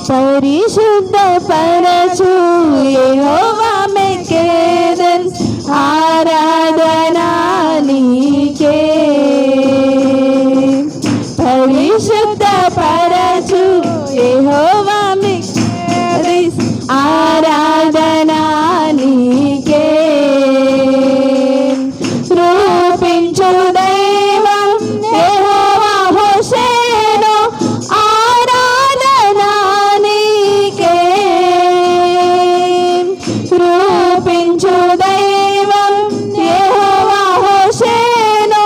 పరిశుద్ధపరచు యెహోవా మెక్కేదన్ ఆరాధనా నీకే. పరిశుద్ధపరచు యెహోవా మెక్కేదన్ ఆరాధనా నీకే. రూపించు దైవం యెహోవా హోసేను ఆరాధనా నీకే. రూపించు దైవం యెహోవా హోసేను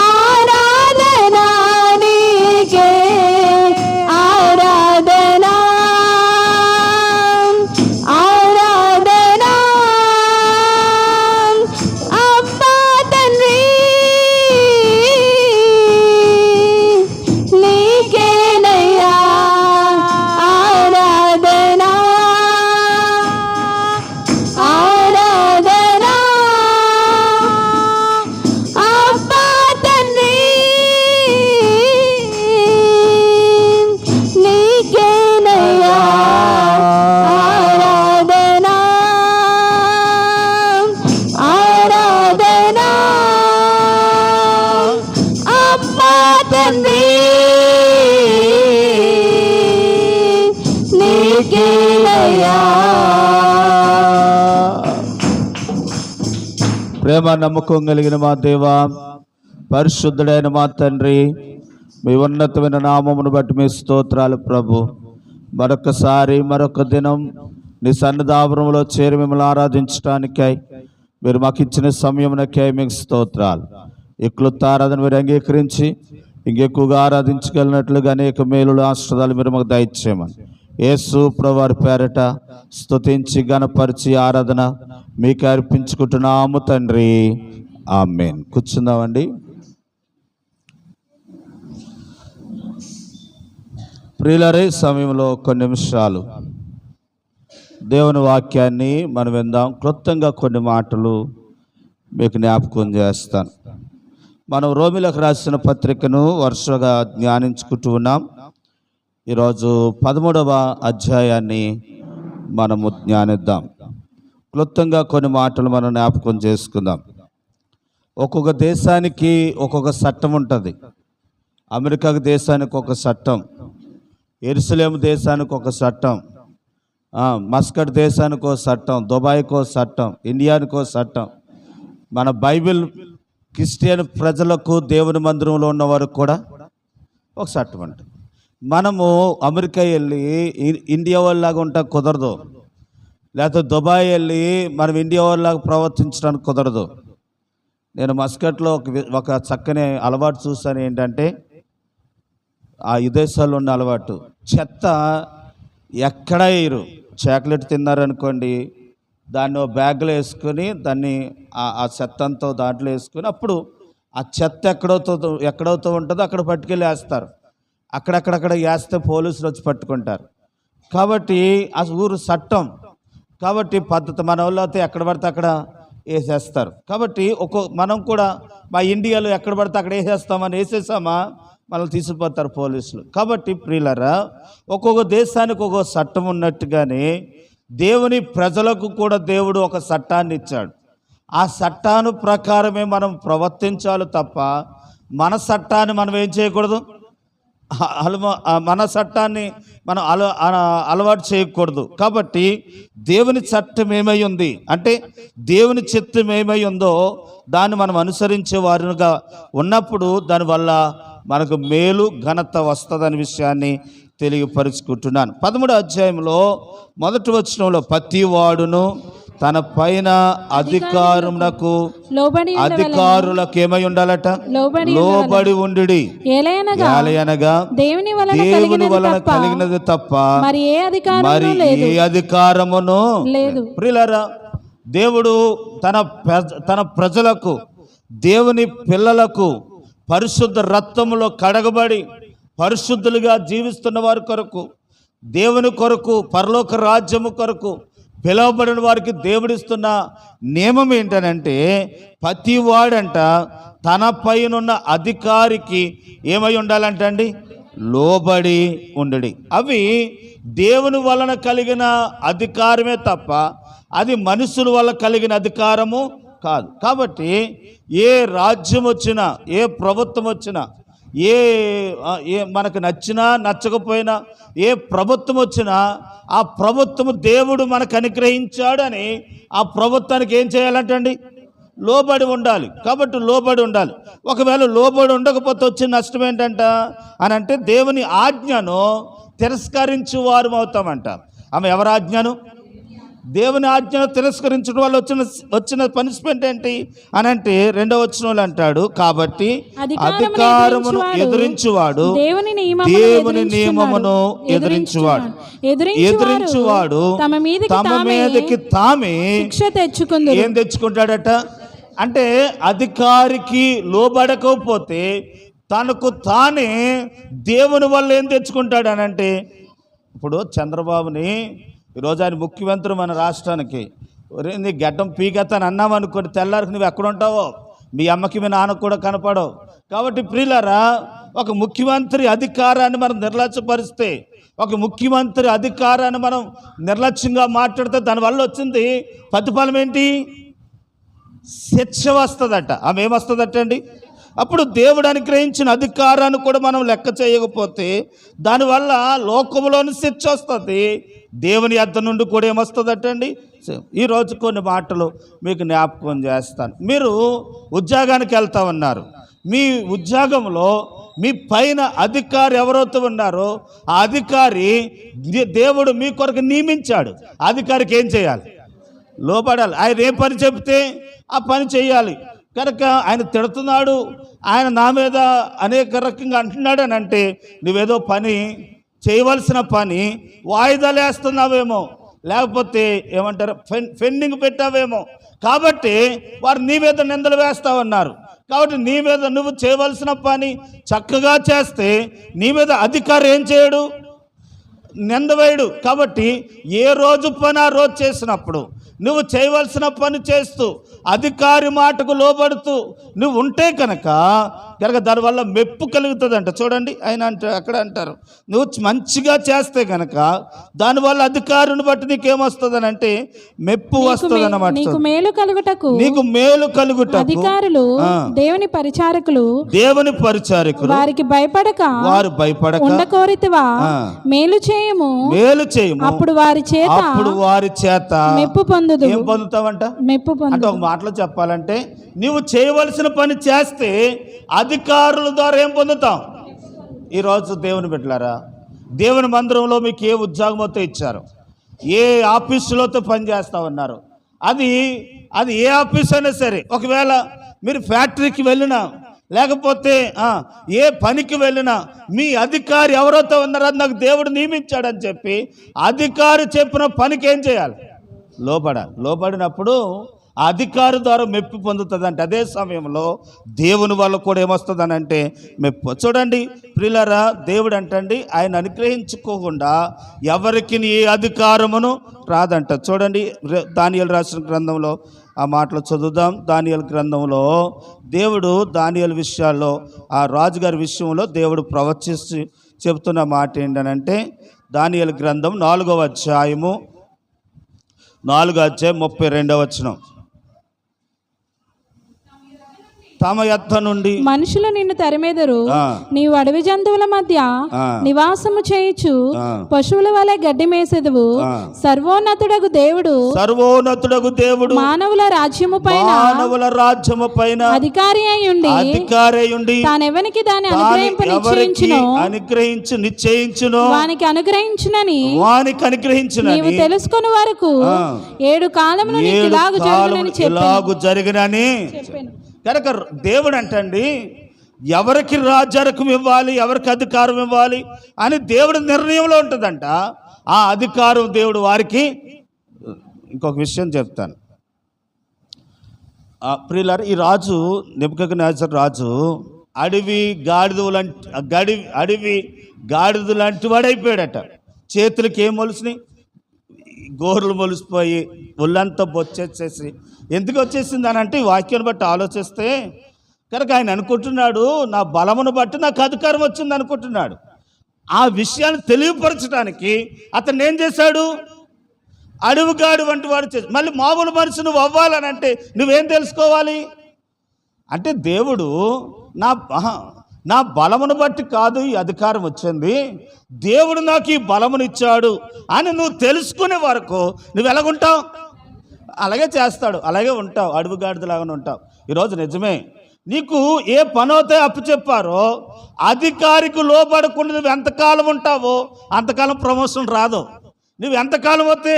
ఆరాధనా నీకే. ఆరాధనా ఆరాధనా అబ్బా తండ్రి నీకేనయ్యా ఆరాధనా ఆరాధనా అబ్బా తండ్రి నీకేనయ్యా ఆరాధనా ఆరాధనా అమ్మా తండ్రి నీకేనయ్యా. ప్రేమ నమ్మకం కలిగిన మా దేవా, పరిశుద్ధుడైన మా తండ్రి, మీ ఉన్నతమైన నామమును బట్టి మీ స్తోత్రాలు ప్రభు. మరొకసారి మరొక దినం నీ సన్నిధావరంలో చేరి మిమ్మల్ని ఆరాధించడానికై మీరు మాకు ఇచ్చిన సమయమునకై మీకు స్తోత్రాలు. ఈ క్లుప్త ఆరాధన మీరు అంగీకరించి ఇంకెక్కువగా ఆరాధించగలిగినట్లుగా అనేక మేలులు ఆశీర్వాదాలు మీరు మాకు దయచేయమని యేసు ప్రభువారి పేరట స్తుతించి గణపరిచి ఆరాధన మీకు అర్పించుకుంటున్నాము తండ్రి. ఆమేన్. కూర్చుందామండి. ప్రియులరే, సమయంలో కొన్ని నిమిషాలు దేవుని వాక్యాన్ని మనం విందాం. క్లుప్తంగా కొన్ని మాటలు మీకు జ్ఞాపకం చేస్తాను. మనం రోమిలకు రాసిన పత్రికను వరుసగా ధ్యానించుకుంటూ ఉన్నాం. ఈరోజు 13వ అధ్యాయాన్ని మనము ధ్యానిద్దాం. క్లుప్తంగా కొన్ని మాటలు మనం జ్ఞాపకం చేసుకుందాం. ఒక్కొక్క దేశానికి ఒక్కొక్క చట్టం ఉంటుంది. అమెరికా దేశానికి ఒక చట్టం, యెరూషలేము దేశానికి ఒక చట్టం, మస్కట్ దేశానికి ఒక చట్టం, దుబాయ్కి ఒక చట్టం, ఇండియానికి ఒక చట్టం. మన బైబిల్ క్రిస్టియన్ ప్రజలకు దేవుని మందిరంలో ఉన్నవారు కూడా ఒక చట్టం ఉంటుంది. మనము అమెరికా వెళ్ళి ఇండియా వాళ్ళలాగా ఉంటా కుదరదు, లేకపోతే దుబాయ్ వెళ్ళి మనం ఇండియా వాళ్ళలాగా ప్రవర్తించడానికి కుదరదు. నేను మస్కట్లో ఒక చక్కని అలవాటు చూసాను. ఏంటంటే ఆ విదేశాల్లో ఉన్న అలవాటు, చెత్త ఎక్కడ వేయరు. చాక్లెట్ తిన్నారనుకోండి, దాన్ని ఓ బ్యాగ్లో వేసుకొని దాన్ని ఆ చెత్త అంతా దాంట్లో వేసుకొని అప్పుడు ఆ చెత్త ఎక్కడవుతూ ఉంటుందో అక్కడ పట్టుకెళ్ళి వేస్తారు. అక్కడక్కడక్కడ వేస్తే పోలీసులు వచ్చి పట్టుకుంటారు. కాబట్టి ఆ ఊరు చట్టం, కాబట్టి పద్ధతి. మన వాళ్ళు అయితే ఎక్కడ పడితే అక్కడ వేసేస్తారు. కాబట్టి మనం కూడా మా ఇండియాలో ఎక్కడ పడితే అక్కడ వేసేస్తామని వేసేసామా మనల్ని తీసుకుపోతారు పోలీసులు. కాబట్టి ప్రియులారా, ఒక్కొక్క దేశానికి ఒక్కొక్క చట్టం ఉన్నట్టుగానే దేవుని ప్రజలకు కూడా దేవుడు ఒక చట్టాన్ని ఇచ్చాడు. ఆ చట్టాను ప్రకారమే మనం ప్రవర్తించాలి తప్ప మన చట్టాన్ని మనం ఏం చేయకూడదు, మన చట్టాన్ని మనం అలవాటు చేయకూడదు. కాబట్టి దేవుని చట్టం ఏమై ఉంది అంటే, దేవుని చిత్తం ఏమై ఉందో దాన్ని మనం అనుసరించే వారుగా ఉన్నప్పుడు దానివల్ల మనకు మేలు ఘనత వస్తుందనే విషయాన్ని తెలియపరుచుకుంటున్నాను. 13వ అధ్యాయంలో 1వ వచనంలో ప్రతివాడును తన పైన అధికారులకు ఏమై ఉండాలట, లోబడి ఉండుడి. ఏలయనగా దేవుని వలన కలిగినది తప్ప మరి ఏ అధికారమును లేదు. ప్రియులారా, దేవుడు తన ప్రజలకు, దేవుని పిల్లలకు పరిశుద్ధ రక్తములో కడగబడి పరిశుద్ధులుగా జీవిస్తున్న వారి కొరకు, దేవుని కొరకు, పరలోక రాజ్యము కొరకు పిలువబడిన వారికి దేవుడిస్తున్న నియమం ఏంటనంటే, ప్రతివాడంట తన పైనున్న అధికారికి ఏమై ఉండాలంట అండి, లోబడి ఉండడి. అవి దేవుని వలన కలిగిన అధికారమే తప్ప అది మనుషుల వల్ల కలిగిన అధికారము కాదు. కాబట్టి ఏ రాజ్యం వచ్చినా, ఏ ప్రభుత్వం వచ్చినా, ఏ మనకు నచ్చినా నచ్చకపోయినా ఏ ప్రభుత్వం వచ్చినా ఆ ప్రభుత్వము దేవుడు మనకు అనుగ్రహించాడని ఆ ప్రభుత్వానికి ఏం చేయాలంటండి? లోబడి ఉండాలి. కాబట్టి లోబడి ఉండాలి. ఒకవేళ లోబడి ఉండకపోతే వచ్చిన నష్టం ఏంటంట అని అంటే దేవుని ఆజ్ఞను తిరస్కరించు వారు అవుతామంట. ఆమె ఎవరి ఆజ్ఞను? దేవుని ఆజ్ఞను తిరస్కరించడం వల్ల వచ్చిన పనిష్మెంట్ ఏంటి అని అంటే 2వ వచనంలో అంటాడు, కాబట్టి అధికారమును ఎదిరించువాడు దేవుని నియమమును ఎదిరించువాడు తమ మీదకి తామే ఏం తెచ్చుకుంటాడట అంటే అధికారికి లోబడకపోతే తనకు తానే దేవుని వల్ల ఏం తెచ్చుకుంటాడు అని అంటే, ఇప్పుడు చంద్రబాబుని ఈరోజు ఆయన ముఖ్యమంత్రి మన రాష్ట్రానికి, నీ గడ్డం పీకెత్తాను అన్నావు అనుకోండి, తెల్లారికి నువ్వు ఎక్కడ ఉంటావో మీ అమ్మకి మీ నాన్నకు కూడా కనపడవు. కాబట్టి ప్రియులారా, ఒక ముఖ్యమంత్రి అధికారాన్ని మనం నిర్లక్ష్యపరిస్తే, ఒక ముఖ్యమంత్రి అధికారాన్ని మనం నిర్లక్ష్యంగా మాట్లాడితే దానివల్ల వచ్చింది ప్రతిఫలం ఏంటి? శిక్ష వస్తుందట. ఆమె ఏమొస్తుందట అండి? అప్పుడు దేవుడు అనుగ్రహించిన అధికారాన్ని కూడా మనం లెక్క చేయకపోతే దానివల్ల లోకంలోని శిక్ష వస్తుంది. దేవుని యొద్ద నుండి కూడా ఏమొస్తుందటండి? ఈరోజు కొన్ని మాటలు మీకు జ్ఞాపకం చేస్తాను. మీరు ఉద్యోగానికి వెళ్తా ఉన్నారు. మీ ఉద్యోగంలో మీ పైన అధికారి ఎవరైతే ఉన్నారో ఆ అధికారి దేవుడు మీ కొరకు నియమించాడు. అధికారికి ఏం చేయాలి? లోబడాలి. ఆయన ఏ పని చెబితే ఆ పని చేయాలి. కనుక ఆయన తిడుతున్నాడు, ఆయన నా మీద అనేక రకంగా అంటున్నాడు అని అంటే నువ్వేదో పని చేయవలసిన పని వాయిదాలు వేస్తున్నావేమో, లేకపోతే ఏమంటారు పెండింగ్ పెట్టావేమో. కాబట్టి వారు నీ మీద నిందలు వేస్తా ఉన్నారు. కాబట్టి నీ మీద నువ్వు చేయవలసిన పని చక్కగా చేస్తే నీ మీద అధికారి ఏం చేయడు? నిందవేయడు. కాబట్టి ఏ రోజు పని ఆ రోజు చేసినప్పుడు నువ్వు చేయవలసిన పని చేస్తూ అధికారి మాటకు లోబడుతూ నువ్వు ఉంటే కనుక దానివల్ల మెప్పు కలుగుతుందంట. చూడండి, ఆయన అక్కడ అంటారు, నువ్వు మంచిగా చేస్తే కనుక దానివల్ల అధికారిని బట్టి నీకేమొస్తుందని అంటే మెప్పు వస్తుంది అన్నమాట. నీకు మేలు కలుగుటకు అధికారులు దేవుని పరిచారకులు వారికి భయపడక ఉండకోరితివా మేలు చేయము అప్పుడు వారి చేత మెప్పు పొందుదు. ఏం పొందుతావంట? మెప్పు పొందు. ఒక మాటలో చెప్పాలంటే నువ్వు చేయవలసిన పని చేస్తే అధికారుల ద్వారా ఏం పొందుతాం? ఈరోజు దేవుని బిడ్డలారా, దేవుని మందిరంలో మీకు ఏ ఉద్యోగంతో ఇచ్చారు, ఏ ఆఫీసులతో పనిచేస్తా ఉన్నారు, అది ఏ ఆఫీస్ అయినా సరే, ఒకవేళ మీరు ఫ్యాక్టరీకి వెళ్ళినా లేకపోతే ఏ పనికి వెళ్ళినా మీ అధికారి ఎవరైతే ఉన్నారో అది నాకు దేవుడు నియమించాడని చెప్పి అధికారి చెప్పిన పనికి ఏం చేయాలి? లోబడినప్పుడు ఆ అధికారి ద్వారా మెప్పు పొందుతుంది అంటే అదే సమయంలో దేవుని వల్ల కూడా ఏమొస్తుందని అంటే మెప్పు. చూడండి ప్రియులారా, దేవుడు అంటండి ఆయన అనుగ్రహించుకోకుండా ఎవరికి ఏ అధికారమును రాదంట. చూడండి దానియేలు రాసిన గ్రంథంలో ఆ మాటలు చదువుదాం. దానియేలు గ్రంథంలో దేవుడు దానియేలు విషయాల్లో ఆ రాజుగారి విషయంలో దేవుడు ప్రవచిస్తూ చెబుతున్న మాట ఏంటనంటే దానియేలు గ్రంథం 4వ అధ్యాయము 32వ వచనం. తమ యొద్ద నుండి మనుషులు నిన్ను తరిమెదరు, నీవు అడవి జంతువుల మధ్య నివాసము చేయుచు పశువుల వలె గడ్డి మేసెదవు. సర్వోన్నతుడగు దేవుడు మానవుల రాజ్యము పైన అధికారి అయ్యుండి తానెవనికి దాన్ని అనుగ్రహించి నిశ్చయించును వానికి అనుగ్రహించునని నీవు తెలుసుకుని వరకు 7 కాలములు నీకు ఇలాగు జరుగునని చెప్పాను. కనుక దేవుడు అంటండి ఎవరికి రాజ్యాధికారం ఇవ్వాలి, ఎవరికి అధికారం ఇవ్వాలి అని దేవుడి నిర్ణయంలో ఉంటుందంట. ఆ అధికారం దేవుడు వారికి. ఇంకొక విషయం చెప్తాను ప్రియులారా, ఈ రాజు నెబుకద్నెజర్ రాజు అడవి గాడిద లాంటి వాడైపోయాడట. చేతులకి ఏం మొలిసినాయి? గోర్లు మొలిసిపోయి ఒళ్ళంతా బొచ్చేసేసి ఎందుకు వచ్చేసింది అని అంటే ఈ వాక్యాన్ని బట్టి ఆలోచిస్తే కనుక ఆయన అనుకుంటున్నాడు నా బలమును బట్టి నాకు అధికారం వచ్చింది అనుకుంటున్నాడు. ఆ విషయాన్ని తెలియపరచడానికి అతను ఏం చేశాడు? అడవిగాడు వంటి వాడు చేసి, మళ్ళీ మామూలు మనిషి నువ్వు అవ్వాలని అంటే నువ్వేం తెలుసుకోవాలి అంటే, దేవుడు నా బలమును బట్టి కాదు ఈ అధికారం వచ్చింది, దేవుడు నాకు ఈ బలమునిచ్చాడు అని నువ్వు తెలుసుకునే వరకు నువ్వు ఎలాగుంటావు? అలాగే చేస్తాడు, అలాగే ఉంటావు, అడవిగాడిదలాగానే ఉంటావు. ఈరోజు నిజమే, నీకు ఏ పనైతే అప్పచెప్పారో అధికారికి లోబడకుండా నువ్వు ఎంతకాలం ఉంటావో అంతకాలం ప్రమోషన్ రాదు. నువ్వు ఎంతకాలం అయితే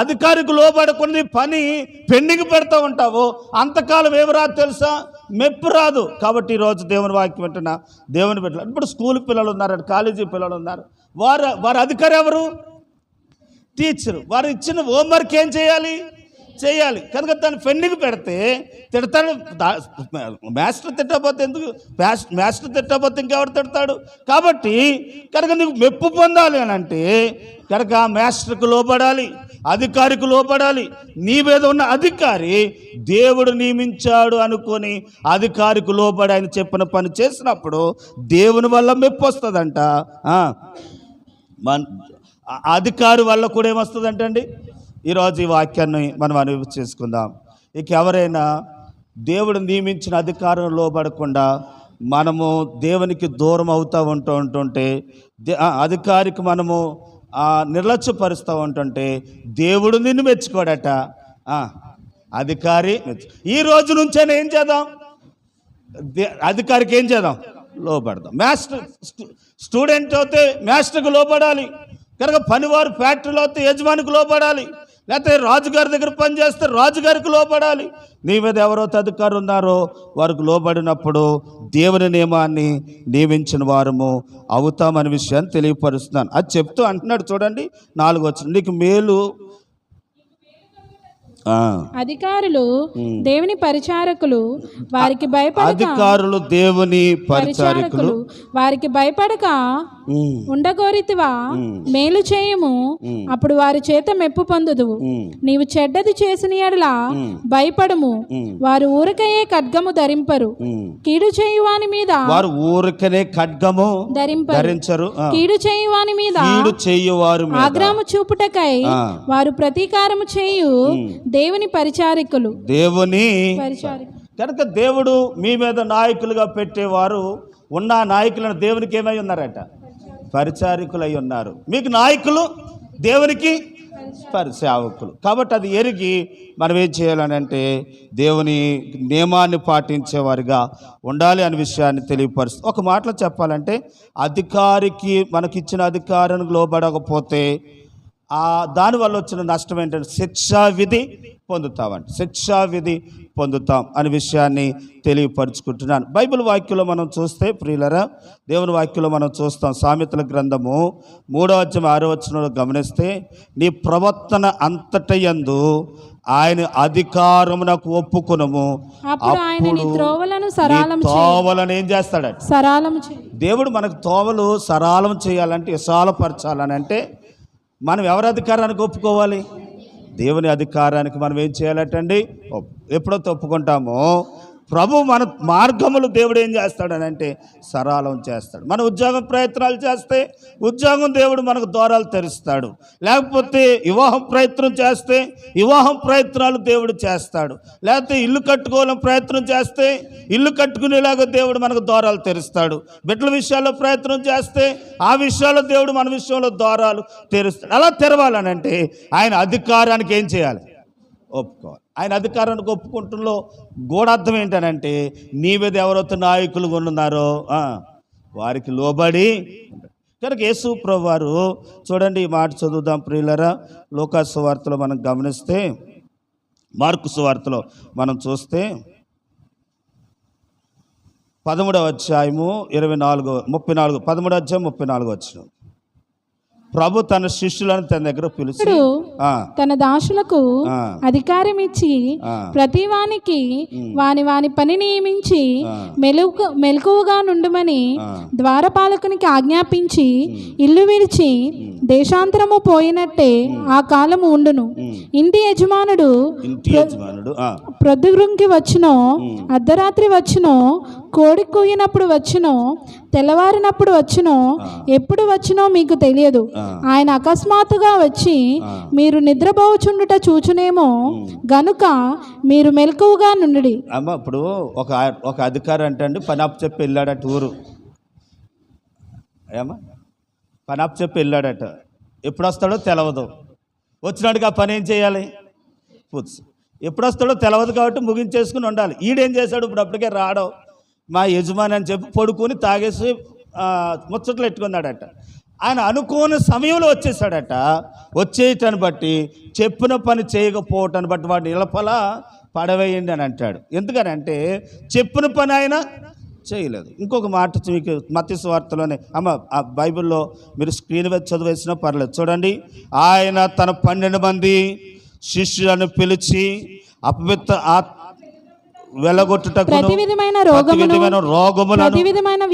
అధికారికి లోబడకుండా నీ పని పెండింగ్ పెడతా ఉంటావో అంతకాలం ఏమి రాదు తెలుసా? మెప్పు రాదు. కాబట్టి ఈరోజు దేవుని వాక్యం వింటున్నా దేవుని బిడ్డలు, ఇప్పుడు స్కూల్ పిల్లలు ఉన్నారు, కాలేజీ పిల్లలు ఉన్నారు, వారి అధికారి ఎవరు? టీచరు. వారు ఇచ్చిన హోంవర్క్ ఏం చేయాలి? కనుక దాన్ని పెండింగ్ పెడితే తిడతాడు. మాస్టర్ తిట్టకపోతే ఎందుకు? మాస్టర్ తిట్టకపోతే ఇంకెవరు తిడతాడు? కాబట్టి కనుక నీకు మెప్పు పొందాలి అని అంటే కనుక మాస్టర్కు లోపడాలి, అధికారికి లోపడాలి. నీ మీద ఉన్న అధికారి దేవుడు నియమించాడు అనుకొని అధికారికి లోపడి ఆయన చెప్పిన పని చేసినప్పుడు దేవుని వల్ల మెప్పు వస్తుందంట. అధికారి వల్ల కూడా ఏమొస్తుందంట అండి? ఈరోజు ఈ వాక్యాన్ని మనం అనుభవం చేసుకుందాం. ఇక ఎవరైనా దేవుడు నియమించిన అధికారం లోబడకుండా మనము దేవునికి దూరం ఉంటుంటే అధికారికి మనము నిర్లక్ష్యపరుస్తూ ఉంటుంటే దేవుడు నిన్ను మెచ్చుకోడట. అధికారి ఈ రోజు నుంచైనా ఏం చేద్దాం? అధికారికి ఏం చేద్దాం? లోబడదాం. మాస్టర్ స్టూడెంట్ అయితే మాస్టర్కి లోబడాలి. కనుక పనివారు ఫ్యాక్టరీలో అయితే యజమానికి లోబడాలి. లేకపోతే రాజుగారి దగ్గర పనిచేస్తే రాజుగారికి లోబడాలి. నీ మీద ఎవరైతే అధికారులు ఉన్నారో వారికి లోబడినప్పుడు దేవుని నియమాన్ని నియమించిన వారము అవుతామనే విషయాన్ని తెలియపరుస్తున్నాను. అది చెప్తూ అంటున్నాడు చూడండి, 4వ వచనం, నీకు మేలు. అధికారులు దేవుని పరిచారకులు వారికి భయపడక, అధికారులు దేవుని పరిచారకులు వారికి భయపడక ఉండగోరితివా? మేలు చేయము, అప్పుడు వారి చేత మెప్పు పొందుదువు. నీవు చెడ్డది చేసిన యెడల భయపడము, వారు ఊరకయే ఖడ్గము ధరింపరు. కీడు చేయువాని మీద వారు ఊరకనే ఖడ్గము ధరించరు. కీడు చేయువాని మీద ఆగ్రహము చూపుటకై వారు ప్రతీకారము చేయు దేవుని పరిచారకులు. దేవుని కనుక దేవుడు మీ మీద నాయకులుగా పెట్టేవారు ఉన్న నాయకులను దేవునికి ఏమై ఉన్నారట? పరిచారకులు అయి ఉన్నారు. మీకు నాయకులు, దేవునికి పరిచారకులు. కాబట్టి అది ఎరిగి మనం ఏం చేయాలని అంటే దేవుని నియమాన్ని పాటించేవారిగా ఉండాలి అనే విషయాన్ని తెలియపరుస్తుంది. ఒక మాటలో చెప్పాలంటే అధికారికి మనకిచ్చిన అధికారానికి లోబడకపోతే దానివల్ల వచ్చిన నష్టం ఏంటంటే శిక్షా విధి పొందుతాం అనే విషయాన్ని తెలియపరుచుకుంటున్నాను. బైబిల్ వాక్యంలో మనం చూస్తే ప్రియులరా, దేవుని వాక్యంలో మనం చూస్తాం. సామెతల గ్రంథము 3వ అధ్యాయం 6వ వచనంలో గమనిస్తే, నీ ప్రవర్తన అంతటయందు ఆయన అధికారమునకు ఒప్పుకొనుము, తోవలను ఏం చేస్తాడట? దేవుడు మనకు తోవలు సరళం చేయాలంటే, విశాలపరచాలని అంటే మనం ఎవరి అధికారానికి ఒప్పుకోవాలి? దేవుని అధికారానికి మనం ఏం చేయాలటండి? ఎప్పుడైతే ఒప్పుకుంటామో ప్రభు మన మార్గములు దేవుడు ఏం చేస్తాడని అంటే సరళం చేస్తాడు. మన ఉద్యోగం ప్రయత్నాలు చేస్తే ఉద్యోగం దేవుడు మనకు ద్వారాలు తెరుస్తాడు. లేకపోతే వివాహం ప్రయత్నం చేస్తే వివాహం ప్రయత్నాలు దేవుడు చేస్తాడు. లేకపోతే ఇల్లు కట్టుకోవాలని ప్రయత్నం చేస్తే ఇల్లు కట్టుకునేలాగా దేవుడు మనకు ద్వారాలు తెరుస్తాడు. బిడ్డల విషయాల్లో ప్రయత్నం చేస్తే ఆ విషయాల్లో దేవుడు మన విషయంలో ద్వారాలు తెరుస్తాడు. అలా తెరవాలని అంటే ఆయన అధికారానికి ఏం చేయాలి? ఒప్పుకోవాలి. ఆయన అధికారానికి ఒప్పుకుంటుల్లో గూఢార్థం ఏంటనంటే నీ మీద ఎవరైతే నాయకులు ఉన్నారో వారికి లోబడి. కనుక యేసు ప్రభువు వారు చూడండి, ఈ మాట చదువుదాం ప్రియులరా. లూకా సువార్తలో మనం గమనిస్తే, మార్కు సువార్తలో మనం చూస్తే 13వ అధ్యాయము 13వ అధ్యాయం 34వ వచనం, ప్రభు తన శిష్యులను తన దగ్గర పిలిచి తన దాసులకు అధికారం ఇచ్చి ప్రతి వానికి వాని పని నియమించి మెలకువగా నుండుమని ద్వారపాలకునికి ఆజ్ఞాపించి ఇల్లు విడిచి దేశాంతరము పోయినట్టే ఆ కాలము ఉండును. ఇంటి యజమానుడు ప్రొద్దుగుంకి వచ్చునో, అర్ధరాత్రి వచ్చునో, కోడి కూయినప్పుడు వచ్చునో, తెల్లవారినప్పుడు వచ్చునో, ఎప్పుడు వచ్చునో మీకు తెలియదు. ఆయన అకస్మాత్తుగా వచ్చి మీరు నిద్రపోవచుండుట చూచునేమో, గనుక మీరు మెలకువగా నుండి. అమ్మ ఇప్పుడు ఒక అధికారి అంటే పని అప్పు చెప్పి వెళ్ళాడట ఊరు. ఏమా పని అప్పు చెప్పి వెళ్ళాడట. ఎప్పుడు వస్తాడో తెలవదు. వచ్చినాడుగా పని ఏం చేయాలి? ఎప్పుడు వస్తాడో తెలవదు కాబట్టి ముగించేసుకుని ఉండాలి. ఈడేం చేశాడు? ఇప్పుడు అప్పటికే రావడం మా యజమాని అని చెప్పి పడుకొని తాగేసి ముచ్చట్లు ఎట్టుకున్నాడట. ఆయన అనుకోని సమయంలో వచ్చేసాడట. వచ్చేయటాన్ని బట్టి చెప్పిన పని చేయకపోవటాన్ని బట్టి వాడిని నిలపల పడవేయండి అని అంటాడు. ఎందుకనంటే చెప్పిన పని ఆయన చేయలేదు. ఇంకొక మాట మీకు మత్తయి సువార్తలోనే ఆ బైబిల్లో మీరు స్క్రీన్ మీద చదివేసినా పర్లేదు, చూడండి. ఆయన తన 12 మంది శిష్యులను పిలిచి అపవిత్ర వెలగొట్టుటకు ప్రతి విధమైన రోగములను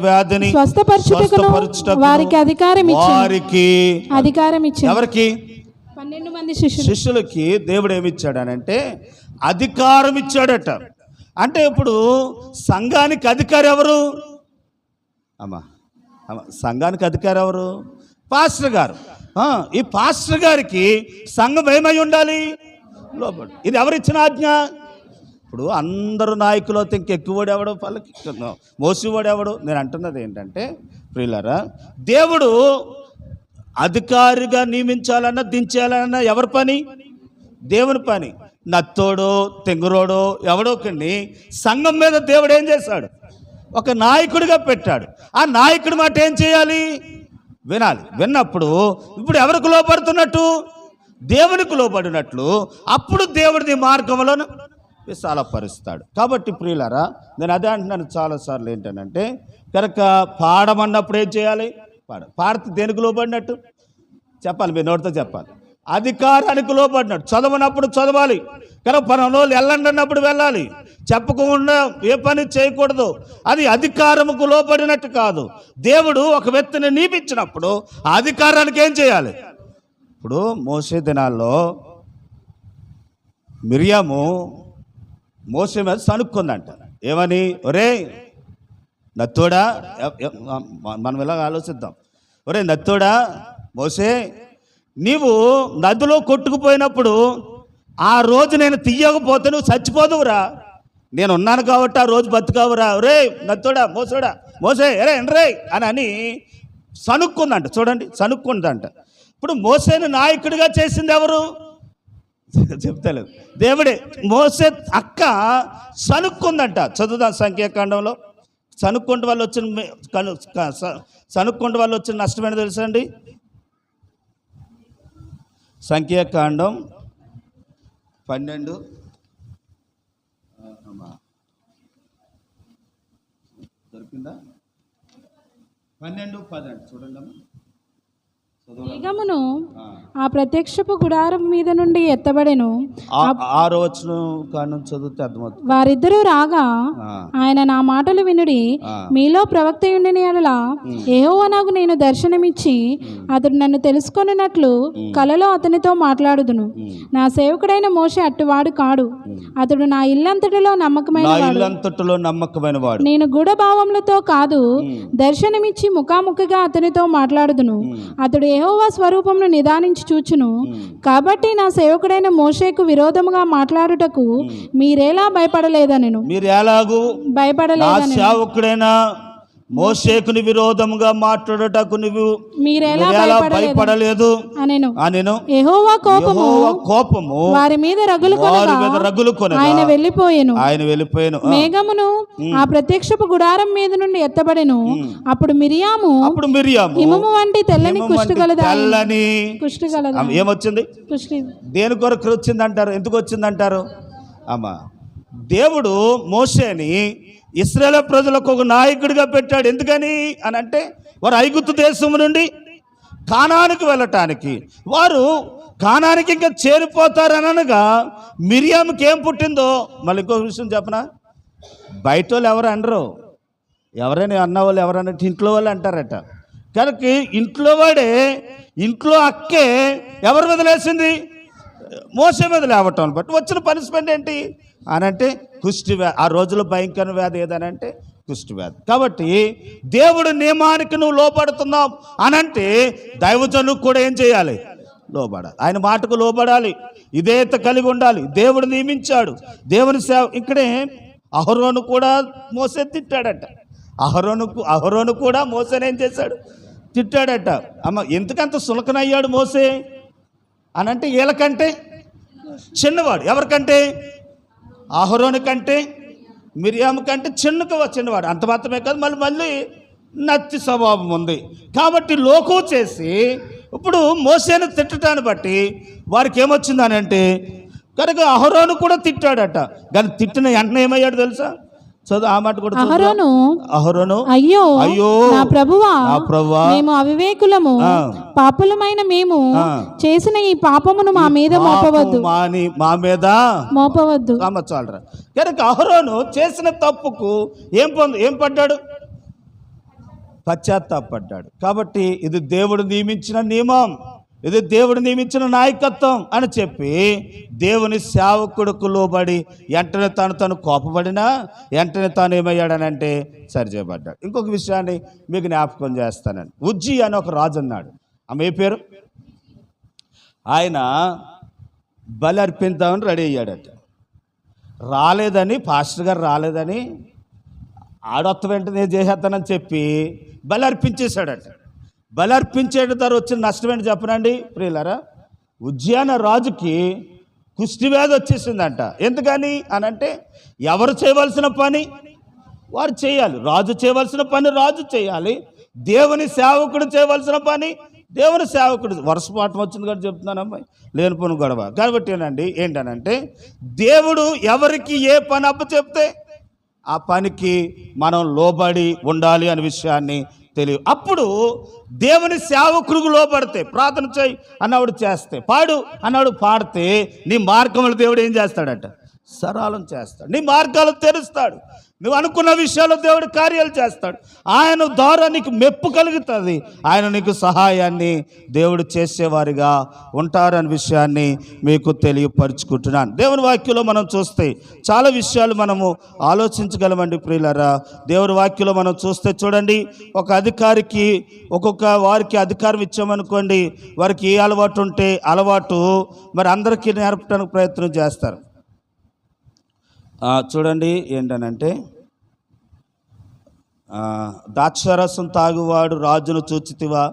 వ్యాధిని స్వస్థపరచుటకు వారికి అధికారం ఇచ్చాడు. ఎవరికి? 12 మంది శిష్యులకి దేవుడు ఏమిచ్చాడనంటే అధికారం ఇచ్చాడట. అంటే ఇప్పుడు సంఘానికి అధికారి ఎవరు? సంఘానికి అధికారి ఎవరు? పాస్టర్ గారు. ఈ పాస్టర్ గారికి సంఘం ఏమై ఉండాలి? లోబడి. ఇది ఎవరిచ్చిన ఆజ్ఞ? ఇప్పుడు అందరూ నాయకులు ఇంకెక్కువడు ఎవడు? వాళ్ళకి మోసేవాడు ఎవడు? నేను అంటున్నది ఏంటంటే ప్రియులారా, దేవుడు అధికారిగా నియమించాలన్నా దించాలన్నా ఎవరి పని? దేవుని పని. నత్తోడో తెంగురోడో ఎవడో కొన్ని సంఘం మీద దేవుడు ఏం చేశాడు? ఒక నాయకుడిగా పెట్టాడు. ఆ నాయకుడి మాట ఏం చేయాలి? వినాలి. విన్నప్పుడు ఇప్పుడు ఎవరికి లోపడుతున్నట్టు? దేవునికి లోబడినట్లు. అప్పుడు దేవుడిని మార్గంలో విశాలపరుస్తాడు. కాబట్టి ప్రియులారా, నేను అదే అంటున్నాను చాలాసార్లు ఏంటంటే కనుక పాడమన్నప్పుడు ఏం చేయాలి? పాడితే దేనికి లోబడినట్టు చెప్పాలి, మీ నోటితో చెప్పాలి. అధికారానికి లోబడినట్టు. చదవనప్పుడు చదవాలి, కనుక పనులు వెళ్ళండి అన్నప్పుడు వెళ్ళాలి. చెప్పకుండా ఏ పని చేయకూడదు. అది అధికారముకు లోబడినట్టు కాదు. దేవుడు ఒక వ్యక్తిని నియమించినప్పుడు ఆ అధికారానికి ఏం చేయాలి? ఇప్పుడు మోసే దినాల్లో మిరియాము మోసే మీద సనుక్కుందంట. ఏమని? ఒరే నత్తోడా, మనం ఇలా ఆలోచిద్దాం. ఒరే నత్తోడా, మోసే నీవు నదిలో కొట్టుకుపోయినప్పుడు ఆ రోజు నేను తీయకపోతే నువ్వు చచ్చిపోదువురా. నేను ఉన్నాను కాబట్టి ఆ రోజు బతుకావురా. రే నత్తోడా, మోసే ఎరే ఎండ్రే అని సనుక్కుందంట. చూడండి, సనుక్కుందంట. ఇప్పుడు మోసేని నాయకుడిగా చేసింది ఎవరు? చెప్తలేదు, దేవుడే. మోసే అక్క సనుక్కుందంట. చదువుదాం సంఖ్యాకాండంలో. సనుక్కుంట వాళ్ళు వచ్చిన నష్టం ఏంటో తెలుసా అండి? సంఖ్యాకాండం 12 దొరికిందా? 12:10 చూడండి అమ్మా. మేఘమును ఆ ప్రత్యక్షపు గుడారం మీద నుండి ఎత్తబడెను. 6వ వచనం కాను చదివితే అర్థమవుతుంది. వారిద్దరూ రాగా ఆయన నా మాటలు వినుడి, మీలో ప్రవక్త ఉండిన యెడల యెహోవా నాకు నేను దర్శనమిచ్చి అతడు నన్ను తెలుసుకొనున్నట్లు కలలో అతనితో మాట్లాడుదును. నా సేవకుడైన మోషే అట్టువాడు కాడు, అతడు నా ఇల్లంతటిలో నమ్మకమైన వాడు. నేను గూఢభావములతో కాదు, దర్శనమిచ్చి ముఖాముఖిగా అతనితో మాట్లాడుదును. అతడు యెహోవా స్వరూపమును నిదానించి చూచును. కాబట్టి నా సేవకుడైన మోషేకు విరోధముగా మాట్లాడుటకు మీరేలా భయపడలేదనెను. మీరు ఎలాగూ భయపడలేదని సేవకుడైన మోషేకుని విరోధముగా మాట్లాడుటకు నువ్వు మీరేలా భయపడలేదు అనెను. యెహోవా కోపము వారి మీద రగులుకొనగా ఆయన వెళ్ళిపోయెను. మేఘమును ఆ ప్రత్యక్షపు గుడారం మీద నుండి ఎత్తబడెను. అప్పుడు మిరియాము హిమము వంటి తెల్లని కుష్టిగలదాని. ఏమొచ్చింది? దేని కొరకు వచ్చిందంటారు? ఎందుకు వచ్చిందంటారు? అమ్మా, దేవుడు మోషేని ఇశ్రాయేలు ప్రజలకు ఒక నాయకుడిగా పెట్టాడు. ఎందుకని అని అంటే వారు ఐగుప్తు దేశం నుండి కానానికి వెళ్ళటానికి. వారు కానానికి ఇంకా చేరిపోతారనగా మిరియాముకి ఏం పుట్టిందో మళ్ళీ ఇంకొక విషయం చెప్పనా? బయట వాళ్ళు ఎవరు అనరు, ఎవరైనా అన్న వాళ్ళు ఎవరన్నా ఇంట్లో వాళ్ళు అంటారట. కనుక ఇంట్లో వాడే, ఇంట్లో అక్కే ఎవరి వదిలేసింది? మోసే మీద లేవటం బట్టి వచ్చిన పనిష్మెంట్ ఏంటి అని అంటే కుష్టి వ్యాధి. ఆ రోజుల్లో భయంకర వ్యాధి ఏదనంటే కుష్టి వ్యాధి. కాబట్టి దేవుడి నియమానికి నువ్వు లోపడుతున్నావు అనంటే దైవజనుకు కూడా ఏం చేయాలి? లోబడాలి. ఆయన మాటకు లోబడాలి, ఇదేత కలిగి ఉండాలి. దేవుడు నియమించాడు, దేవుని సేవ. ఇక్కడే అహరోను కూడా మోసే తిట్టాడట. అహరోను కూడా మోసేనేం చేశాడు? తిట్టాడట. అమ్మ ఎందుకంత సులకనయ్యాడు మోసే అనంటే వీళ్ళకంటే చిన్నవాడు. ఎవరికంటే? అహరోను కంటే, మిరియాము కంటే చిన్నవాడు. అంత మాత్రమే కాదు, మళ్ళీ నత్తి స్వభావం ఉంది. కాబట్టి లోకం చేసి ఇప్పుడు మోసేను తిట్టడాన్ని బట్టి వారికి ఏమొచ్చిందనంటే, కనుక అహరోను కూడా తిట్టాడట. కానీ తిట్టిన వెంటనే ఏమయ్యాడు తెలుసా? చదువు ఆ మాట కూడా. అహరోను అయ్యో నా ప్రభువా, మేము అవివేకులము, పాపులమైన మేము చేసిన ఈ పాపమును మా మీద మోపవద్దు, మా మీద మోపవద్దు. చాలరా. కనుక అహరోను చేసిన తప్పుకు ఏం పడ్డాడు? పశ్చాత్తాపడ్డాడు. కాబట్టి ఇది దేవుడు నియమించిన నియమం, ఇది దేవుడు నియమించిన నాయకత్వం అని చెప్పి దేవుని సేవకుడుకు లోబడి వెంటనే తను కోపపడినా వెంటనే తాను ఏమయ్యాడనంటే సరిచేయబడ్డాడు. ఇంకొక విషయాన్ని మీకు జ్ఞాపకం చేస్తానండి. ఉజ్జి అని ఒక రాజు అన్నాడు. ఆమె ఏ పేరు? ఆయన బలి అర్పిద్దామని రెడీ అయ్యాడట. రాలేదని, పాస్టర్ గారు రాలేదని ఆడొత్త వెంటనే చేసేస్తానని చెప్పి బలి అర్పించేశాడట. బలి అర్పించేట తర్వాత వచ్చిన నష్టం ఏంటి చెప్పనండి ప్రియులారా? ఉజ్జయాన రాజుకి కుష్టి వ్యాధి వచ్చేసిందంట. ఎందుకని అనంటే ఎవరు చేయవలసిన పని వారు చేయాలి. రాజు చేయవలసిన పని రాజు చేయాలి, దేవుని సేవకుడు చేయవలసిన పని దేవుని సేవకుడు. వర్షపాఠం వచ్చింది కాబట్టి చెప్తున్నాను అమ్మాయి, లేనిపోని గొడవ. కాబట్టి ఏంటనంటే దేవుడు ఎవరికి ఏ పని అప్ప చెప్తే ఆ పనికి మనం లోబడి ఉండాలి అనే విషయాన్ని తెలియదు. అప్పుడు దేవుని సేవకుడికి లోపడితే, ప్రార్థన చేయి అన్నవాడు చేస్తే, పాడు అన్నాడు పాడితే, నీ మార్గములు దేవుడు ఏం చేస్తాడట? సరళం చేస్తాడు. నీ మార్గాలు తెరుస్తాడు. నువ్వు అనుకున్న విషయాలు దేవుడు కార్యాలు చేస్తాడు. ఆయన ద్వారా నీకు మెప్పు కలుగుతుంది. ఆయన నీకు సహాయాన్ని దేవుడు చేసేవారిగా ఉంటారనే విషయాన్ని మీకు తెలియపరుచుకుంటున్నాను. దేవుని వాక్యంలో మనం చూస్తే చాలా విషయాలు మనము ఆలోచించగలమండి ప్రియులారా. దేవుని వాక్యంలో మనం చూస్తే చూడండి, ఒక అధికారికి ఒక్కొక్క వారికి అధికారం ఇచ్చామనుకోండి, వారికి ఏ అలవాటు ఉంటే అలవాటు మరి అందరికీ నేర్పడానికి ప్రయత్నం చేస్తారు. చూడండి ఏంటనంటే, ద్రాక్షారసం తాగువాడు రాజును చూచితివా,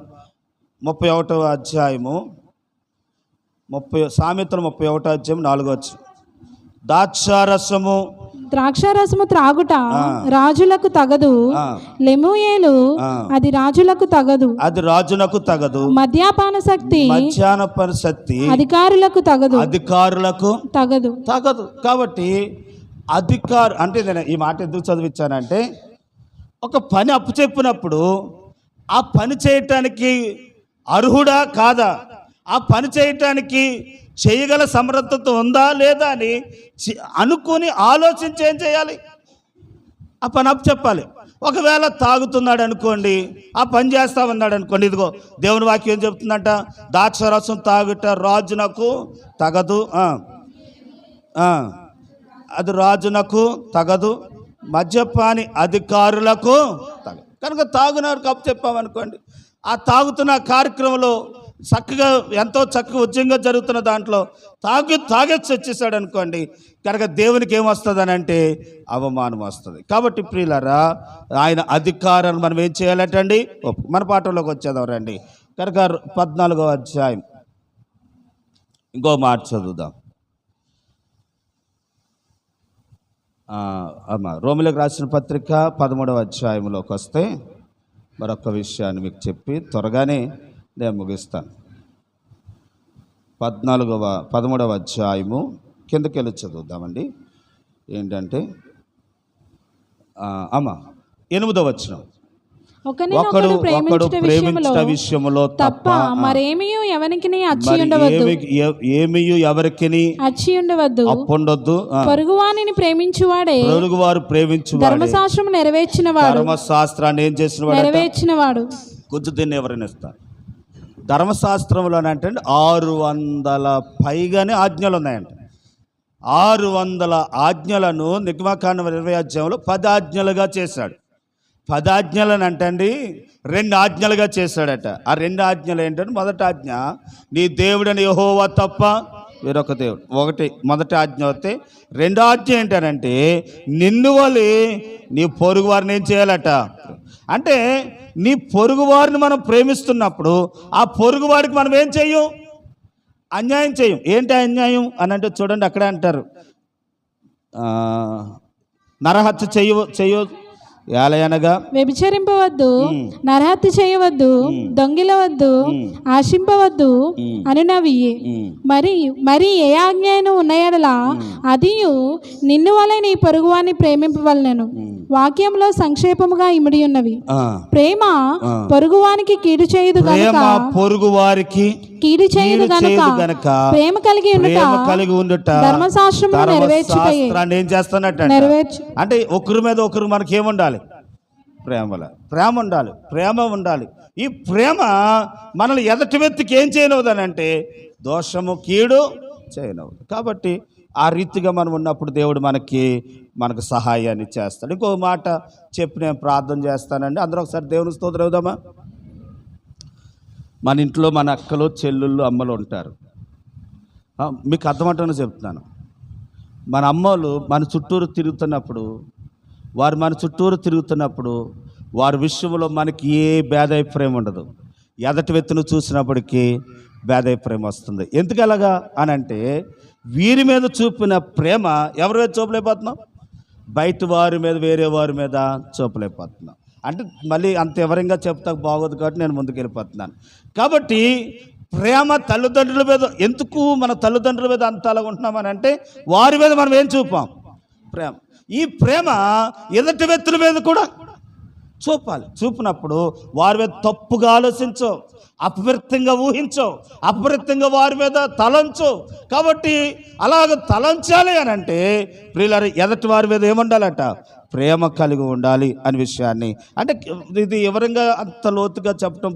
31వ అధ్యాయము, సామెతలు 31వ అధ్యాయం 4వ వచనం. ద్రాక్షారసము త్రాగుట రాజులకు తగదు, లెమూయేలు అది రాజులకు తగదు, అది రాజునకు తగదు. మద్యపాన శక్తి అధికారులకు తగదు, అధికారులకు తగదు. కాబట్టి అంటే నేను ఈ మాట ఎందుకు చదివించానంటే, ఒక పని అప్పు చెప్పినప్పుడు ఆ పని చేయటానికి అర్హుడా కాదా, ఆ పని చేయటానికి చేయగల సమర్థత ఉందా లేదా అని అనుకుని ఆలోచించి ఏం చేయాలి? ఆ పని అప్పు చెప్పాలి. ఒకవేళ తాగుతున్నాడు అనుకోండి, ఆ పని చేస్తా ఉన్నాడు అనుకోండి, ఇదిగో దేవుని వాక్యం ఏం చెప్తుందంట? ద్రాక్షారసం తాగుట రాజునకు తగదు, అది రాజునకు తగదు, మద్యపాని అధికారులకు తగదు. కనుక తాగునవారికి అప్పు చెప్పామనుకోండి, ఆ తాగుతున్న కార్యక్రమంలో చక్కగా ఎంతో చక్కగా ఉద్యోగంగా జరుగుతున్న దాంట్లో తాగేసి వచ్చేసాడు అనుకోండి, కనుక దేవునికి ఏమొస్తుంది అని అంటే అవమానం వస్తుంది. కాబట్టి ప్రియులారా, ఆయన అధికారాన్ని మనం ఏం చేయాలంటండి? మన పాఠంలోకి వచ్చేదాం రండి. కనుక 14వ అధ్యాయం ఇంకో మాట చదువుదాం. రోమిలకు రాసిన పత్రిక 13వ అధ్యాయంలోకి వస్తే మరొక విషయాన్ని మీకు చెప్పి త్వరగానే నేను ముగిస్తాను. 13వ అధ్యాయము కిందకెళ్ళి చదువుదామండి. ఏంటంటే 8వ వచనం, ఒకడు ప్రేమించుట విషయములో తప్ప మరేమియు ఎవనికిని అచ్చి ఉండవద్దు, అప్పుండొద్దు. పొరుగువానిని ప్రేమించువాడే పొరుగువారు ప్రేమించువాడే ధర్మశాస్త్రము నెరవేర్చినవాడు, ధర్మశాస్త్రాన్ని ఏం చేసినవాడు? నెరవేర్చినవాడు. కొంచెం దీన్ని ఎవరైనా ఇస్తారు. ధర్మశాస్త్రంలోనంటే 600 పైగానే ఆజ్ఞలు ఉన్నాయంట. 600 ఆజ్ఞలను నిర్గమకాండం 20 అధ్యాయంలో 10 ఆజ్ఞలుగా చేశాడు. 10 ఆజ్ఞలను అంటండి 2 ఆజ్ఞలుగా చేశాడట. ఆ 2 ఆజ్ఞలు ఏంటంటే, మొదటి ఆజ్ఞ నీ దేవుడని యెహోవా తప్ప వేరొక దేవుడు. మొదటి ఆజ్ఞ వస్తే, రెండో ఆజ్ఞ ఏంటనంటే నిన్ను వలి నీ పొరుగు వారిని ఏం చేయాలట. అంటే నీ పొరుగు వారిని మనం ప్రేమిస్తున్నప్పుడు ఆ పొరుగు వారికి మనం ఏం చెయ్యం, అన్యాయం చేయం. ఏంటి అన్యాయం అని అంటే చూడండి, అక్కడే అంటారు నరహత్య చెయ్య యాలయనగా వ్యభిచరింపవద్దు, నరహత్య చేయవద్దు, దొంగిలవద్దు, ఆశింపవద్దు అనునవి మరి ఏ ఆజ్ఞను ఉన్నాయడలా అదియు నిన్ను వలె నీ పొరుగువాన్ని ప్రేమింపవలెను. వాక్యంలో సంక్షేపముగా ఇమిడి ఉన్నవి. ప్రేమ పొరుగువానికి కీడు చేయదు గనుక, పొరుగు వారికి కీడు చేయదు గనుక ప్రేమ కలిగి ఉండుట ధర్మశాస్త్రము నెరవేర్చుటయే. ఏం చేస్తున్నట్టు అంటే ఒకరి మీద ఒకరు మనకి ఏముండాలి, ప్రేమ ఉండాలి, ప్రేమ ఉండాలి. ఈ ప్రేమ మనల్ని ఎదటి వ్యక్తికి ఏం చేయనవదనంటే దోషము కీడు చేయనవదు. కాబట్టి ఆ రీతిగా మనం ఉన్నప్పుడు దేవుడు మనకు సహాయాన్ని చేస్తాడు. ఇంకో మాట చెప్పి నేను ప్రార్థన చేస్తానండి. అందరూ ఒకసారి దేవుని స్తోత్రం అవుదామా. మన ఇంట్లో మన అక్కలు చెల్లుళ్ళు అమ్మలు ఉంటారు. మీకు అర్థమంటనే చెప్తున్నాను. మన అమ్మలు మన చుట్టూరు తిరుగుతున్నప్పుడు వారి విషయంలో మనకి ఏ భేదాభిప్రాయం ఉండదు. ఎదటి వ్యక్తిని చూసినప్పటికీ భేదాభిప్రాయం వస్తుంది. ఎందుకు అలాగా అని అంటే వీరి మీద చూపిన ప్రేమ ఎవరి మీద చూపలేకపోతున్నాం, బయట వారి మీద వేరే వారి మీద చూపలేకపోతున్నాం. అంటే మళ్ళీ అంత వివరంగా చెప్తా బాగోదు కాబట్టి నేను ముందుకు వెళ్ళిపోతున్నాను. కాబట్టి ప్రేమ తల్లిదండ్రుల మీద, ఎందుకు మన తల్లిదండ్రుల మీద అంత అలాగ ఉంటున్నామని అంటే వారి మీద మనం ఏం చూపాం, ప్రేమ. ఈ ప్రేమ ఎదుటి వ్యక్తుల మీద కూడా చూపాలి. చూపినప్పుడు వారి మీద తప్పుగా ఆలోచించో, అపవిత్రంగా ఊహించో, అపవిత్రంగా వారి మీద తలంచో. కాబట్టి అలాగ తలంచాలి అని అంటే ప్రియులారా ఎదటి వారి మీద ఏముండాలట, ప్రేమ కలిగి ఉండాలి అనే విషయాన్ని. అంటే ఇది వివరంగా అంత లోతుగా చెప్పడం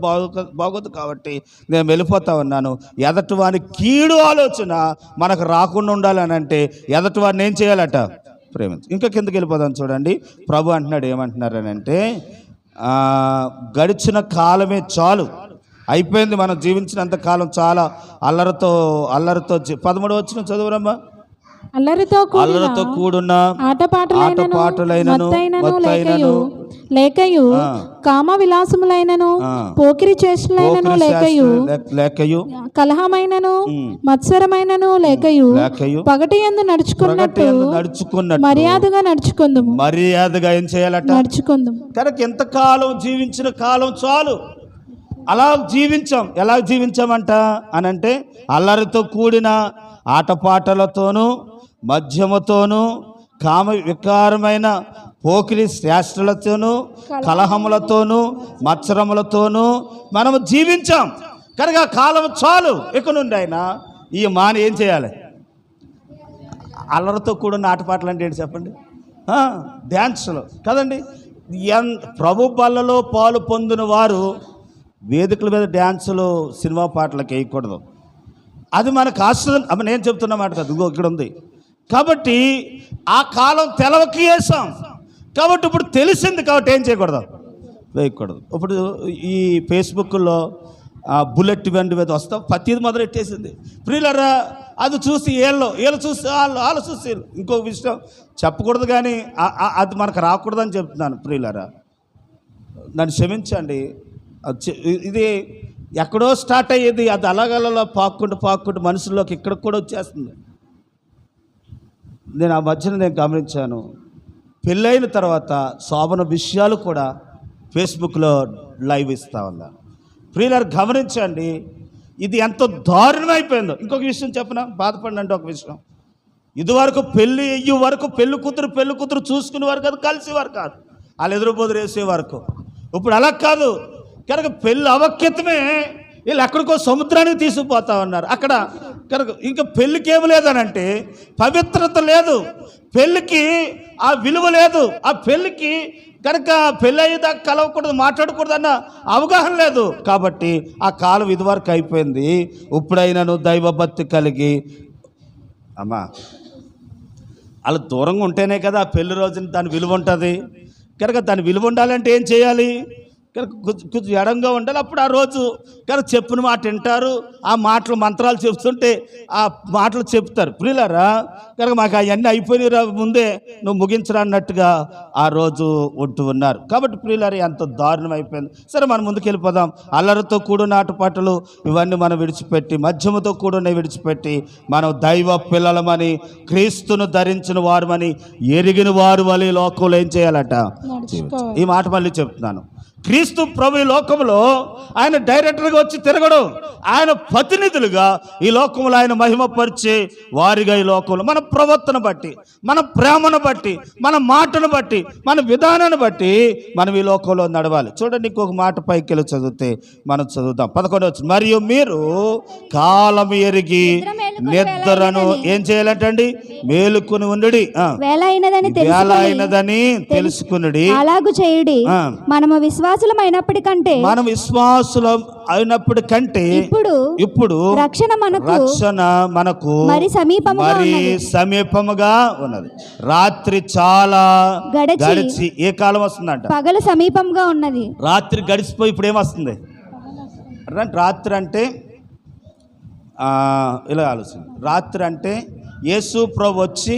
బాగోదు కాబట్టి నేను వెళ్ళిపోతా ఉన్నాను. ఎదటి వారి కీడు ఆలోచన మనకు రాకుండా ఉండాలని అంటే ఎదటి వారిని ఏం చేయాలట, ప్రేమించు. ఇంకా కిందకి వెళ్ళిపోదాం చూడండి. ప్రభు అంటున్నాడు, ఏమంటున్నారని అంటే గడిచిన కాలమే చాలు, అయిపోయింది. మనం జీవించినంత కాలం చాలా అల్లరితో 13వ వచనం చదువురమ్మా. అల్లరితో కూడున్న ఆటపాటలైనను లేకయు కామ విలాసములైనను పోకిరి చేష్టలైనను లేకయు కలహమైనను మత్సరమైనను లేకయు పగటి యందు నడుచుకున్నట్టు మర్యాదగా ఏం చేయాలట, నడుచుకుందాం. కనుక ఎంతకాలం జీవించిన కాలం చాలు, అలా జీవించాం. ఎలా జీవించామంట అనంటే అల్లరితో కూడిన ఆటపాటలతోనూ మద్యముతోనూ కామ వికారమైన పోకిరి శ్రేష్టలతోనూ కలహములతోనూ మత్సరములతోనూ మనము జీవించాం. కనుక కాలం చాలు. ఇక నుండి ఆయన ఈ మాని ఏం చేయాలి, అల్లరితో కూడిన ఆటపాటలు అంటే ఏంటి చెప్పండి, డ్యాన్సులు కదండి. ప్రభు బల్లలో పాలు పొందిన వారు వేదికల మీద డ్యాన్సులు సినిమా పాటలకు వేయకూడదు. అది మనకు ఆశ్రదం. అమ్మ నేను చెప్తున్న మాట కాదు, ఇంకో ఇక్కడ ఉంది. కాబట్టి ఆ కాలం తెలవకి వేసాం కాబట్టి ఇప్పుడు తెలిసింది కాబట్టి ఏం చేయకూడదు, వేయకూడదు. ఇప్పుడు ఈ ఫేస్బుక్లో బుల్లెట్ బండి మీద వస్తాం, ప్రతిది మొదలెట్టేసింది. ప్రియులరా అది చూసి వీళ్ళు చూసి వాళ్ళు చూసి ఇంకో విషయం చెప్పకూడదు కానీ అది మనకు రాకూడదని చెప్తున్నాను. ప్రియులరా నన్ను క్షమించండి. ఇది ఎక్కడో స్టార్ట్ అయ్యేది, అది అలాగలా పాక్కుంటూ మనుషుల్లోకి ఇక్కడికి కూడా వచ్చేస్తుంది. నేను ఆ మధ్యన గమనించాను, పెళ్ళైన తర్వాత శోభన విషయాలు కూడా ఫేస్బుక్లో లైవ్ ఇస్తా ఉన్నారు. ప్రియులారు గమనించండి, ఇది ఎంత దారుణమైపోయిందో. ఇంకొక విషయం చెప్పనా, బాధపడినంటే ఒక విషయం. ఇదివరకు పెళ్ళి అయ్యే వరకు పెళ్ళి కూతురు చూసుకునేవారు కాదు, కలిసేవారు కాదు, వాళ్ళు ఎదురుబోదురు వేసే వరకు. ఇప్పుడు అలా కాదు. కనుక పెళ్ళి అవక్యతమే వీళ్ళు ఎక్కడికో సముద్రానికి తీసుకుపోతా ఉన్నారు. అక్కడ కనుక ఇంకా పెళ్ళికి ఏమి లేదనంటే పవిత్రత లేదు. పెళ్ళికి ఆ విలువ లేదు. ఆ పెళ్ళికి కనుక పెళ్ళి అయ్యేదాకా కలవకూడదు, మాట్లాడకూడదు అన్న అవగాహన లేదు. కాబట్టి ఆ కాలం ఇదివరకు అయిపోయింది. ఇప్పుడైనా దైవభక్తి కలిగి అమ్మా అలా దూరంగా ఉంటేనే కదా ఆ పెళ్లి రోజున దాని విలువ ఉంటుంది. కనుక దాని విలువ ఉండాలంటే ఏం చేయాలి? కనుక కొంచెం ఎడంగా ఉండాలి. అప్పుడు ఆ రోజు కనుక చెప్పిన మాట వింటారు. ఆ మాటలు మంత్రాలు చెప్తుంటే ఆ మాటలు చెప్తారు. ప్రియులారా, కనుక మాకు అవన్నీ అయిపోయిన ముందే నువ్వు ముగించరా అన్నట్టుగా ఆ రోజు ఉంటూ ఉన్నారు. కాబట్టి ప్రియులారా, ఎంత దారుణం అయిపోయింది. సరే, మనం ముందుకు వెళ్ళిపోదాం. అల్లరితో కూడిన ఆటపాటలు ఇవన్నీ మనం విడిచిపెట్టి, మద్యముతో కూడిన విడిచిపెట్టి, మనం దైవ పిల్లలమని, క్రీస్తును ధరించిన వారమని ఎరిగిన వారు వలె లోకంలో ఏం చేయాలట? ఈ మాట మళ్ళీ చెప్తున్నాను. క్రీస్తు ప్రభు ఈ లోకంలో ఆయన డైరెక్టర్గా వచ్చి తిరగడు. ఆయన ప్రతినిధులుగా ఈ లోకంలో ఆయన మహిమపరిచే వారిగా ఈ లోకంలో మన ప్రవర్తన బట్టి, మన ప్రేమను బట్టి, మన మాటను బట్టి, మన విధానాన్ని బట్టి మనం ఈ లోకంలో నడవాలి. చూడండి, ఇంకొక మాట పైకి వెళ్ళి చదివితే మనం చదువుతాం. 11 వచ్చింది. మరియు మీరు కాలం ఎరిగి నిద్రను ఏం చేయాలంటండి? మేలుకుని ఉండుడి, వేళ అయినదని తెలుసుకునుడి. అలాగు చేయుడి. మనము విశ్వాసులమైనప్పటికంటే ఇప్పుడు రక్షణ మనకు మరి సమీపముగా ఉన్నది. రాత్రి చాలా గడిచి ఏ కాలం వస్తుందంట? పగలు సమీపంగా ఉన్నది. రాత్రి గడిచిపోయి ఇప్పుడు ఏమొస్తుంది? రాత్రి అంటే ఇలా ఆలోచన. రాత్రి అంటే యేసు ప్రభు వచ్చి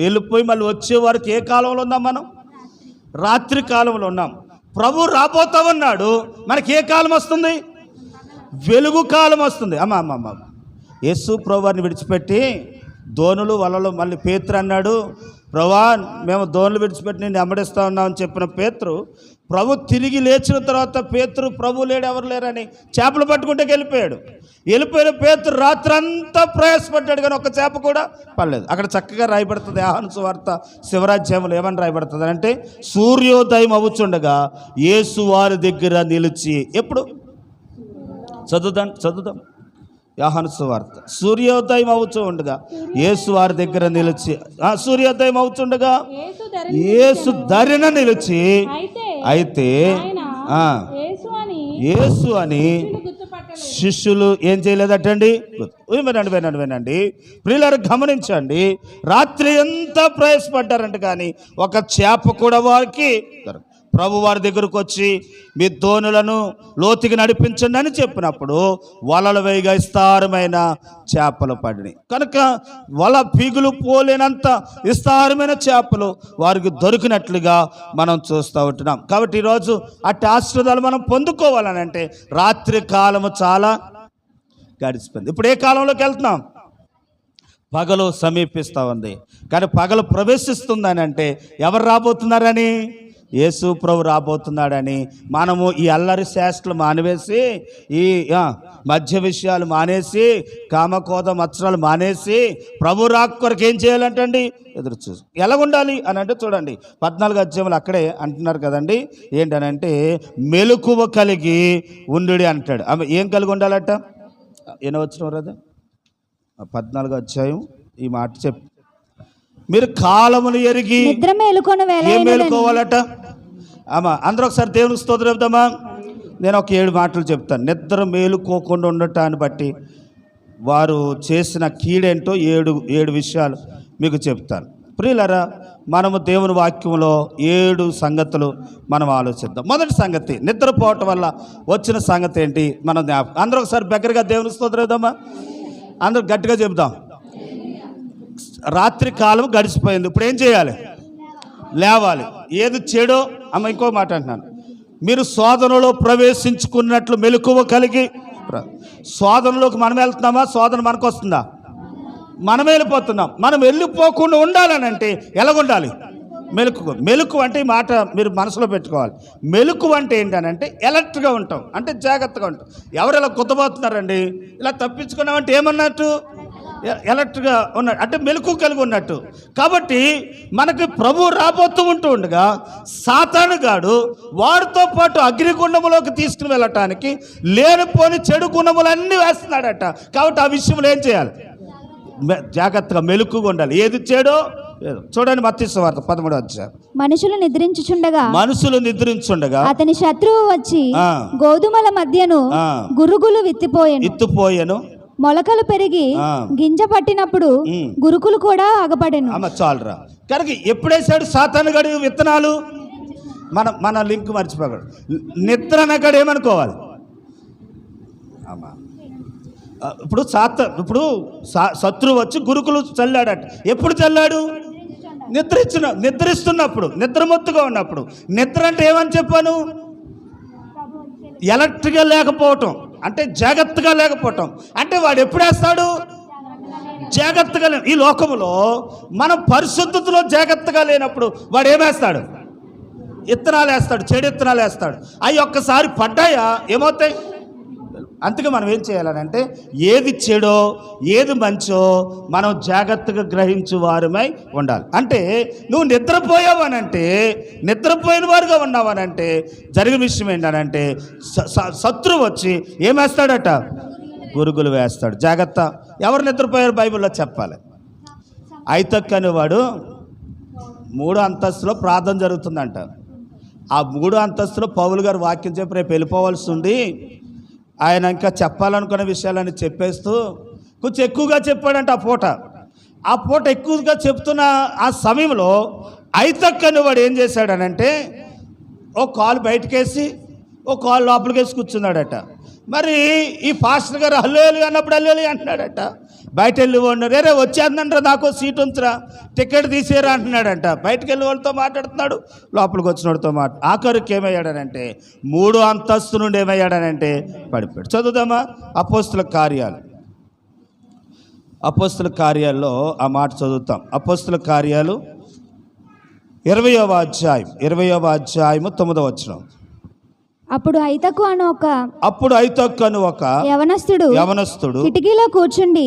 వెళ్ళిపోయి మళ్ళీ వచ్చే వరకు ఏ కాలంలో ఉన్నాం మనం? రాత్రి కాలంలో ఉన్నాం. ప్రభు రాబోతా ఉన్నాడు. మనకి ఏ కాలం వస్తుంది? వెలుగు కాలం వస్తుంది. అమ్మ యేసు ప్రభు వారిని విడిచిపెట్టి దోణులు వలలు మళ్ళీ పేతురు అన్నాడు, ప్రభువా మేము దోణులు విడిచిపెట్టి నేను వెంబడిస్తా ఉన్నామని చెప్పిన పేతురు, ప్రభు తిరిగి లేచిన తర్వాత పేతురు ప్రభు లేడు, ఎవరు లేరని చేపలు పట్టుకుంటే వెళ్ళిపోయిన పేతురు రాత్రి అంతా ప్రయాసపడ్డాడు, కానీ ఒక్క చేప కూడా పడలేదు. అక్కడ చక్కగా రాయబడుతుంది యోహాను సువార్త శివరాజ్యంలో. ఏమని రాయబడుతుంది అంటే, సూర్యోదయం అవుచుండగా యేసు వారి దగ్గర నిలిచి, ఎప్పుడు చదువుదాం యోహాను సువార్త. సూర్యోదయం అవుతూ ఉండగా యేసు వారి దగ్గర నిలిచి, సూర్యోదయం అవుతుండగా యేసు ధరిన నిలిచి, అయితే యేసు అని శిష్యులు ఏం చేయలేదటండి? వినండి ప్రియులారా, గమనించండి. రాత్రి ఎంత ప్రయాసపడ్డారంట, కానీ ఒక చేప కూడా వారికి ప్రభు వారి దగ్గరకు వచ్చి మీ దోణులను లోతుకి నడిపించండి అని చెప్పినప్పుడు వలలు వేయగా విస్తారమైన చేపలు పడినాయి. కనుక వల పీగులు పోలేనంత విస్తారమైన చేపలు వారికి దొరికినట్లుగా మనం చూస్తూ ఉంటున్నాం. కాబట్టి ఈరోజు అట్టి ఆశీర్వాదాలు మనం పొందుకోవాలని అంటే రాత్రి కాలము చాలా గడిచిపోయింది. ఇప్పుడు ఏ కాలంలోకి వెళ్తున్నాం? పగలు సమీపిస్తూ ఉంది. కానీ పగలు ప్రవేశిస్తుందని అంటే ఎవరు రాబోతున్నారని? యేసు ప్రభు రాబోతున్నాడని మనము ఈ అల్లరి శాస్త్రాలు మానేసి, ఈ మధ్య విషయాలు మానేసి, కామకోద మత్సరాలు మానేసి ప్రభు రాక కొరకు ఏం చేయాలంటండి? ఎదురు చూసి ఎలా ఉండాలి అని అంటే చూడండి, 14 అధ్యాయంలో అక్కడే అంటున్నారు కదండి. ఏంటనంటే మెలకువ కలిగి ఉండు అంటాడు. ఏం కలిగి ఉండాలట? ఏమో వచ్చిన కదా 14 అధ్యాయం ఈ మాట చెప్పు. మీరు కాలమును ఎరిగి ఏం మేలుకోవాలట? అందరూ ఒకసారి దేవుని స్తోత్రం చెప్తామా? నేను ఒక 7 మాటలు చెప్తాను. నిద్ర మేలుకోకుండా ఉండటాన్ని బట్టి వారు చేసిన కీడేంటో 7 విషయాలు మీకు చెప్తాను. ప్రియులారా, మనము దేవుని వాక్యంలో 7 సంగతులు మనం ఆలోచిద్దాం. మొదటి సంగతి, నిద్రపోవటం వల్ల వచ్చిన సంగతి ఏంటి? మనం అందరూ ఒకసారి దగ్గరగా దేవుని స్తోత్రం చెప్తామా? అందరూ గట్టిగా చెప్దాం. రాత్రి కాలం గడిచిపోయింది, ఇప్పుడు ఏం చేయాలి? లేవాలి. ఏది చెడో ఇంకో మాట అంటున్నాను, మీరు శోధనలో ప్రవేశించుకున్నట్లు మెలకువ కలిగి. శోధనలోకి మనం వెళ్తున్నామా? శోధన మనకు వస్తుందా? మనం వెళ్ళిపోతున్నాం. మనం వెళ్ళిపోకుండా ఉండాలని అంటే ఎలాగుండాలి? మెలకు అంటే ఈ మాట మీరు మనసులో పెట్టుకోవాలి. మెలకు అంటే ఏంటనంటే ఎలర్ట్గా ఉంటాం, అంటే జాగ్రత్తగా ఉంటాం. ఎవరు ఇలా కుత్తబోతున్నారండి, ఇలా తప్పించుకున్నామంటే ఏమన్నట్టు? ఎలర్ట్గా ఉన్నట్టు, అంటే మెలకు కలిగి ఉన్నట్టు. కాబట్టి మనకి ప్రభు రాబోతూ ఉంటూ ఉండగా సాతానుగాడు వాడితో పాటు అగ్నిగుండములోకి తీసుకుని వెళ్ళటానికి లేనిపోని చెడు గుణములన్నీ వేస్తున్నాడట. కాబట్టి ఆ విషయంలో ఏం చేయాలి? జాగ్రత్తగా మెలకుగా ఉండాలి. ఏది ఇచ్చాడో చూడండి, మత్తయి సువార్త 13వ అధ్యాయం. మనుషులు నిద్రించుచుండగా అతని శత్రువు వచ్చి గోధుమల మధ్యను గురుగులు విత్తిపోయెను. మొలకలు పెరిగి గింజ పట్టినప్పుడు గురుకులు కూడా ఆగపడెను. చాలరా కనుక ఎప్పుడేసాడు సాతాను గడి విత్తనాలు? మన లింక్ మర్చిపోయాడు. నిద్ర అనగాడు ఏమనుకోవాలి? ఇప్పుడు శత్రువు వచ్చి గురుకులు చల్లాడట. ఎప్పుడు చల్లాడు? నిద్రిస్తున్నప్పుడు, నిద్రమొత్తుగా ఉన్నప్పుడు. నిద్ర అంటే ఏమని చెప్పాను? ఎలర్ట్గా లేకపోవటం అంటే జాగ్రత్తగా లేకపోవటం. అంటే వాడు ఎప్పుడు వేస్తాడు? జాగ్రత్తగా ఈ లోకములో మనం పరిశుద్ధతలో జాగ్రత్తగా లేనప్పుడు వాడు ఏమేస్తాడు? ఇత్తనాలు వేస్తాడు, చెడు ఇత్తనాలు వేస్తాడు. అవి ఒక్కసారి పడ్డాయా ఏమవుతాయి? అందుకే మనం ఏం చేయాలనంటే ఏది చెడో ఏది మంచో మనం జాగ్రత్తగా గ్రహించు వారమై ఉండాలి. అంటే నువ్వు నిద్రపోయావనంటే, నిద్రపోయిన వారుగా ఉన్నావనంటే జరిగిన విషయం ఏంటనంటే శత్రువు వచ్చి ఏమేస్తాడట? గురుగులు వేస్తాడు. జాగ్రత్త. ఎవరు నిద్రపోయారు బైబిల్లో చెప్పాలి. ఐతక్ అనేవాడు 3వ అంతస్తులో ప్రార్థన జరుగుతుందంట. ఆ 3వ అంతస్తులో పౌలు గారు వాక్యం చెప్పి రేపు వెళ్ళిపోవాల్సి ఉంది. ఆయన ఇంకా చెప్పాలనుకున్న విషయాలని చెప్పేస్తూ కొంచెం ఎక్కువగా చెప్పాడంట. ఆ పూట ఎక్కువగా చెప్తున్న ఆ సమయంలో ఐతక్ అనేవాడు ఏం చేశాడనంటే ఓ కాలు బయటకేసి ఓ కాలు లోపలికేసి కూర్చున్నాడట. మరి ఈ పాస్టర్ గారు హల్లేలు అన్నప్పుడు హల్లేలు అంటున్నాడట. బయట వెళ్ళి ఉన్నారు, రే వచ్చేందంటారా, నాకు సీట్ ఉంచురా, టికెట్ తీసేరా అంటున్నాడంట. బయటకు వెళ్ళి వాళ్ళతో మాట్లాడుతున్నాడు, లోపలికి వచ్చినోడితో ఆఖరికి ఏమయ్యాడనంటే 3వ అంతస్తు నుండి ఏమయ్యాడనంటే పడిపోయాడు. చదువుదామా అపోస్తుల కార్యాల్లో ఆ మాట చదువుతాం. అపోస్తుల కార్యాలు 20వ అధ్యాయం 9వ వచనం. అప్పుడు ఐతకు అను ఒక యవనస్తుడు కిటికీలో కూర్చుండి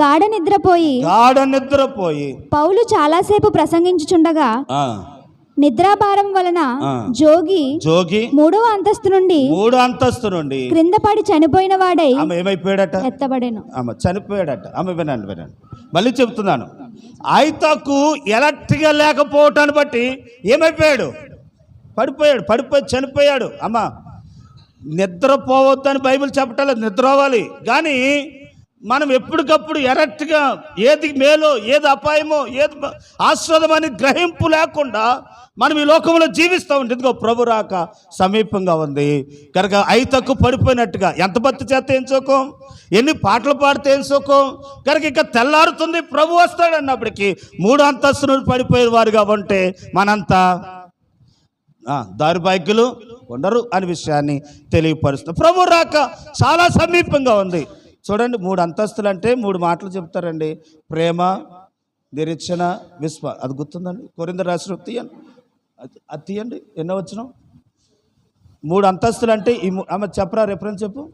గాఢ నిద్రపోయి పౌలు చాలాసేపు ప్రసంగించుచుండగా నిద్రాభారం వలన జోగి 3వ అంతస్తు నుండి క్రింద పడి చనిపోయిన వాడై ఏమైపోయాడట? ఎత్తబడెను. చనిపోయాడట. వినండి మళ్ళీ చెప్తున్నాను. ఐతకు ఎలర్ట్గా లేకపోవటాన్ని బట్టి ఏమైపోయాడు? పడిపోయి చనిపోయాడు. అమ్మ నిద్రపోవద్దని బైబిల్ చెప్పటలేదు, నిద్ర అవ్వాలి. కానీ మనం ఎప్పటికప్పుడు ఎరట్గా ఏది మేలో ఏది అపాయమో ఏది ఆస్వాదమని గ్రహింపు లేకుండా మనం ఈ లోకంలో జీవిస్తూ ఉంటుంది. ఇదిగో ప్రభు రాక సమీపంగా ఉంది కనుక ఐతకు పడిపోయినట్టుగా ఎంత భక్తి చేస్తే ఏం సుఖం, ఎన్ని పాటలు పాడితే ఏం సుఖం. కనుక ఇక తెల్లారుతుంది, ప్రభు వస్తాడు అన్నప్పటికీ 3వ అంతస్తు నుండి పడిపోయే వారుగా ఉంటే మనంతా దారిబాయికులు ఉండరు అనే విషయాన్ని తెలియపరుస్తుంది. ప్రభు రాక చాలా సమీపంగా ఉంది. చూడండి, 3 అంతస్తులు అంటే 3 మాటలు చెప్తారండి. ప్రేమ, నిరీక్షణ, విశ్వాసం. అది గుర్తుందండి? కొరింథీయులకు రాసిన అది తీయండి. ఎన్నో వచనం? 3 అంతస్తులు అంటే ఆమె చెప్పరా, రెఫరెన్స్ చెప్పు.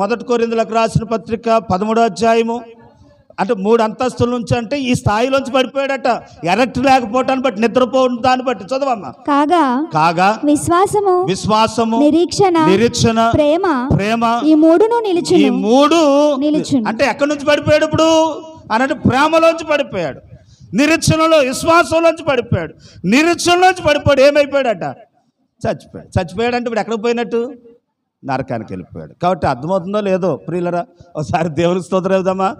మొదటి కొరింథీయులకు రాసిన పత్రిక 13వ అధ్యాయము. అంటే 3 అంతస్తుల నుంచి అంటే ఈ స్థాయిలోంచి పడిపోయాడట. ఎరక్ట్ లేకపోవటాన్ని బట్టి, నిద్రపోవడం దాన్ని బట్టి. చదవమ్మా. కాగా విశ్వాసము నిరీక్షణ ప్రేమ ఈ 3 నిలిచును. అంటే ఎక్కడి నుంచి పడిపోయాడు ఇప్పుడు అన్నట్టు? ప్రేమలోంచి పడిపోయాడు, నిరీక్షణలో విశ్వాసంలోంచి పడిపోయాడు. నిరీక్షణలోంచి పడిపోయాడు, ఏమైపోయాడట? చచ్చిపోయాడు. అంటే ఇప్పుడు ఎక్కడికి పోయినట్టు? నరకానికి వెళ్ళిపోయాడు. కాబట్టి అర్థమవుతుందో లేదో ప్రియులరా, ఒకసారి దేవునికి స్తోత్రం చెబుదామా?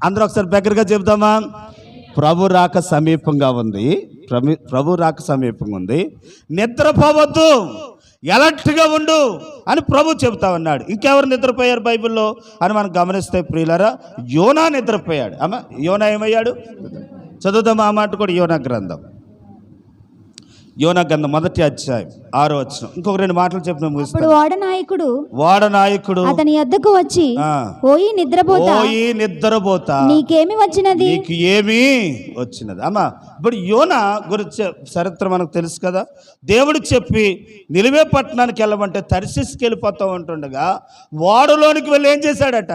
అందరూ ఒకసారి దగ్గరగా చెబుదామా? ప్రభు రాక సమీపంగా ఉంది. నిద్రపోవద్దు, ఎలర్ట్గా ఉండు అని ప్రభు చెబుతా ఉన్నాడు. ఇంకెవరు నిద్రపోయారు బైబిల్లో అని మనం గమనిస్తే ప్రియులరా, యోనా నిద్రపోయాడు. అమ్మ యోనా ఏమయ్యాడు? చదువుదామా ఆ మాట కూడా. యోనా గ్రంథం 1వ అధ్యాయం 6వ వచనం. ఇంకొక 2 మాటలు చెప్పిన ముగిస్తాను. వాడనాయకుడు అతని యొద్దకు వచ్చి, ఓయి నిద్రపోతా నీకేమి వచ్చినది? అమ్మా ఇప్పుడు యోనా గురించి చరిత్ర మనకు తెలుసు కదా. దేవుడు చెప్పి నిలివే పట్టణానికి వెళ్ళమంటే తర్షీసుకి వెళ్ళిపోతూ ఉంటుండగా వాడలోనికి వెళ్ళి ఏం చేశాడట?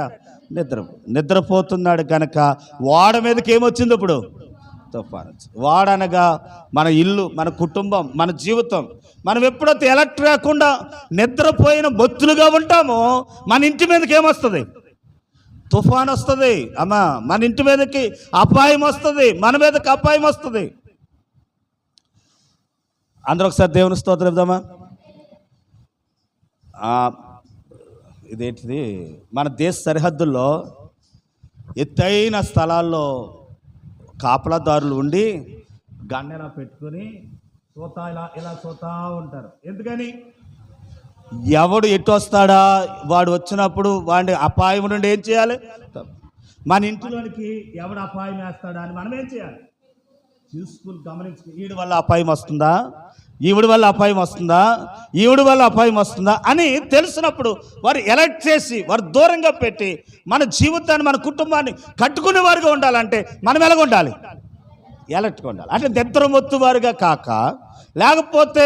నిద్రపోతున్నాడు కనుక వాడ మీదకి ఏమొచ్చింది ఇప్పుడు? తుఫాను. వాడనగా మన ఇల్లు, మన కుటుంబం, మన జీవితం. మనం ఎప్పుడైతే ఎలర్ట్ రాకుండా నిద్రపోయిన బొత్తులుగా ఉంటామో మన ఇంటి మీదకి ఏమొస్తుంది? తుఫాన్ వస్తుంది అమ్మా, మన ఇంటి మీదకి అపాయం వస్తుంది, మన మీదకి అపాయం వస్తుంది. అందరూ ఒకసారి దేవుని స్తోత్రం ఇద్దామా. ఇదేంటిది, మన దేశ సరిహద్దుల్లో ఎత్తైన స్థలాల్లో కాపలాదారులు ఉండి గన్నెలా పెట్టుకొని చూతా ఇలా చూతా ఉంటారు. ఎందుకని? ఎవడు ఎటు వస్తాడా, వాడు వచ్చినప్పుడు వాడిని అపాయం నుండి ఏం చేయాలి? మన ఇంటిలోనికి ఎవడు అపాయం వేస్తాడా అని మనం ఏం చేయాలి? చూసుకుని గమనించుకుని, ఈవిడ వల్ల అపాయం వస్తుందా, ఈవిడ వల్ల అపాయం వస్తుందా, ఈవిడ వల్ల అపాయం వస్తుందా అని తెలిసినప్పుడు వారు ఎలర్ట్ చేసి వారు దూరంగా పెట్టి మన జీవితాన్ని, మన కుటుంబాన్ని కట్టుకునే వారుగా ఉండాలంటే మనం ఎలాగ ఉండాలి? ఎలర్ట్గా ఉండాలి. అంటే నిద్రమొత్తు వారుగా కాక, లేకపోతే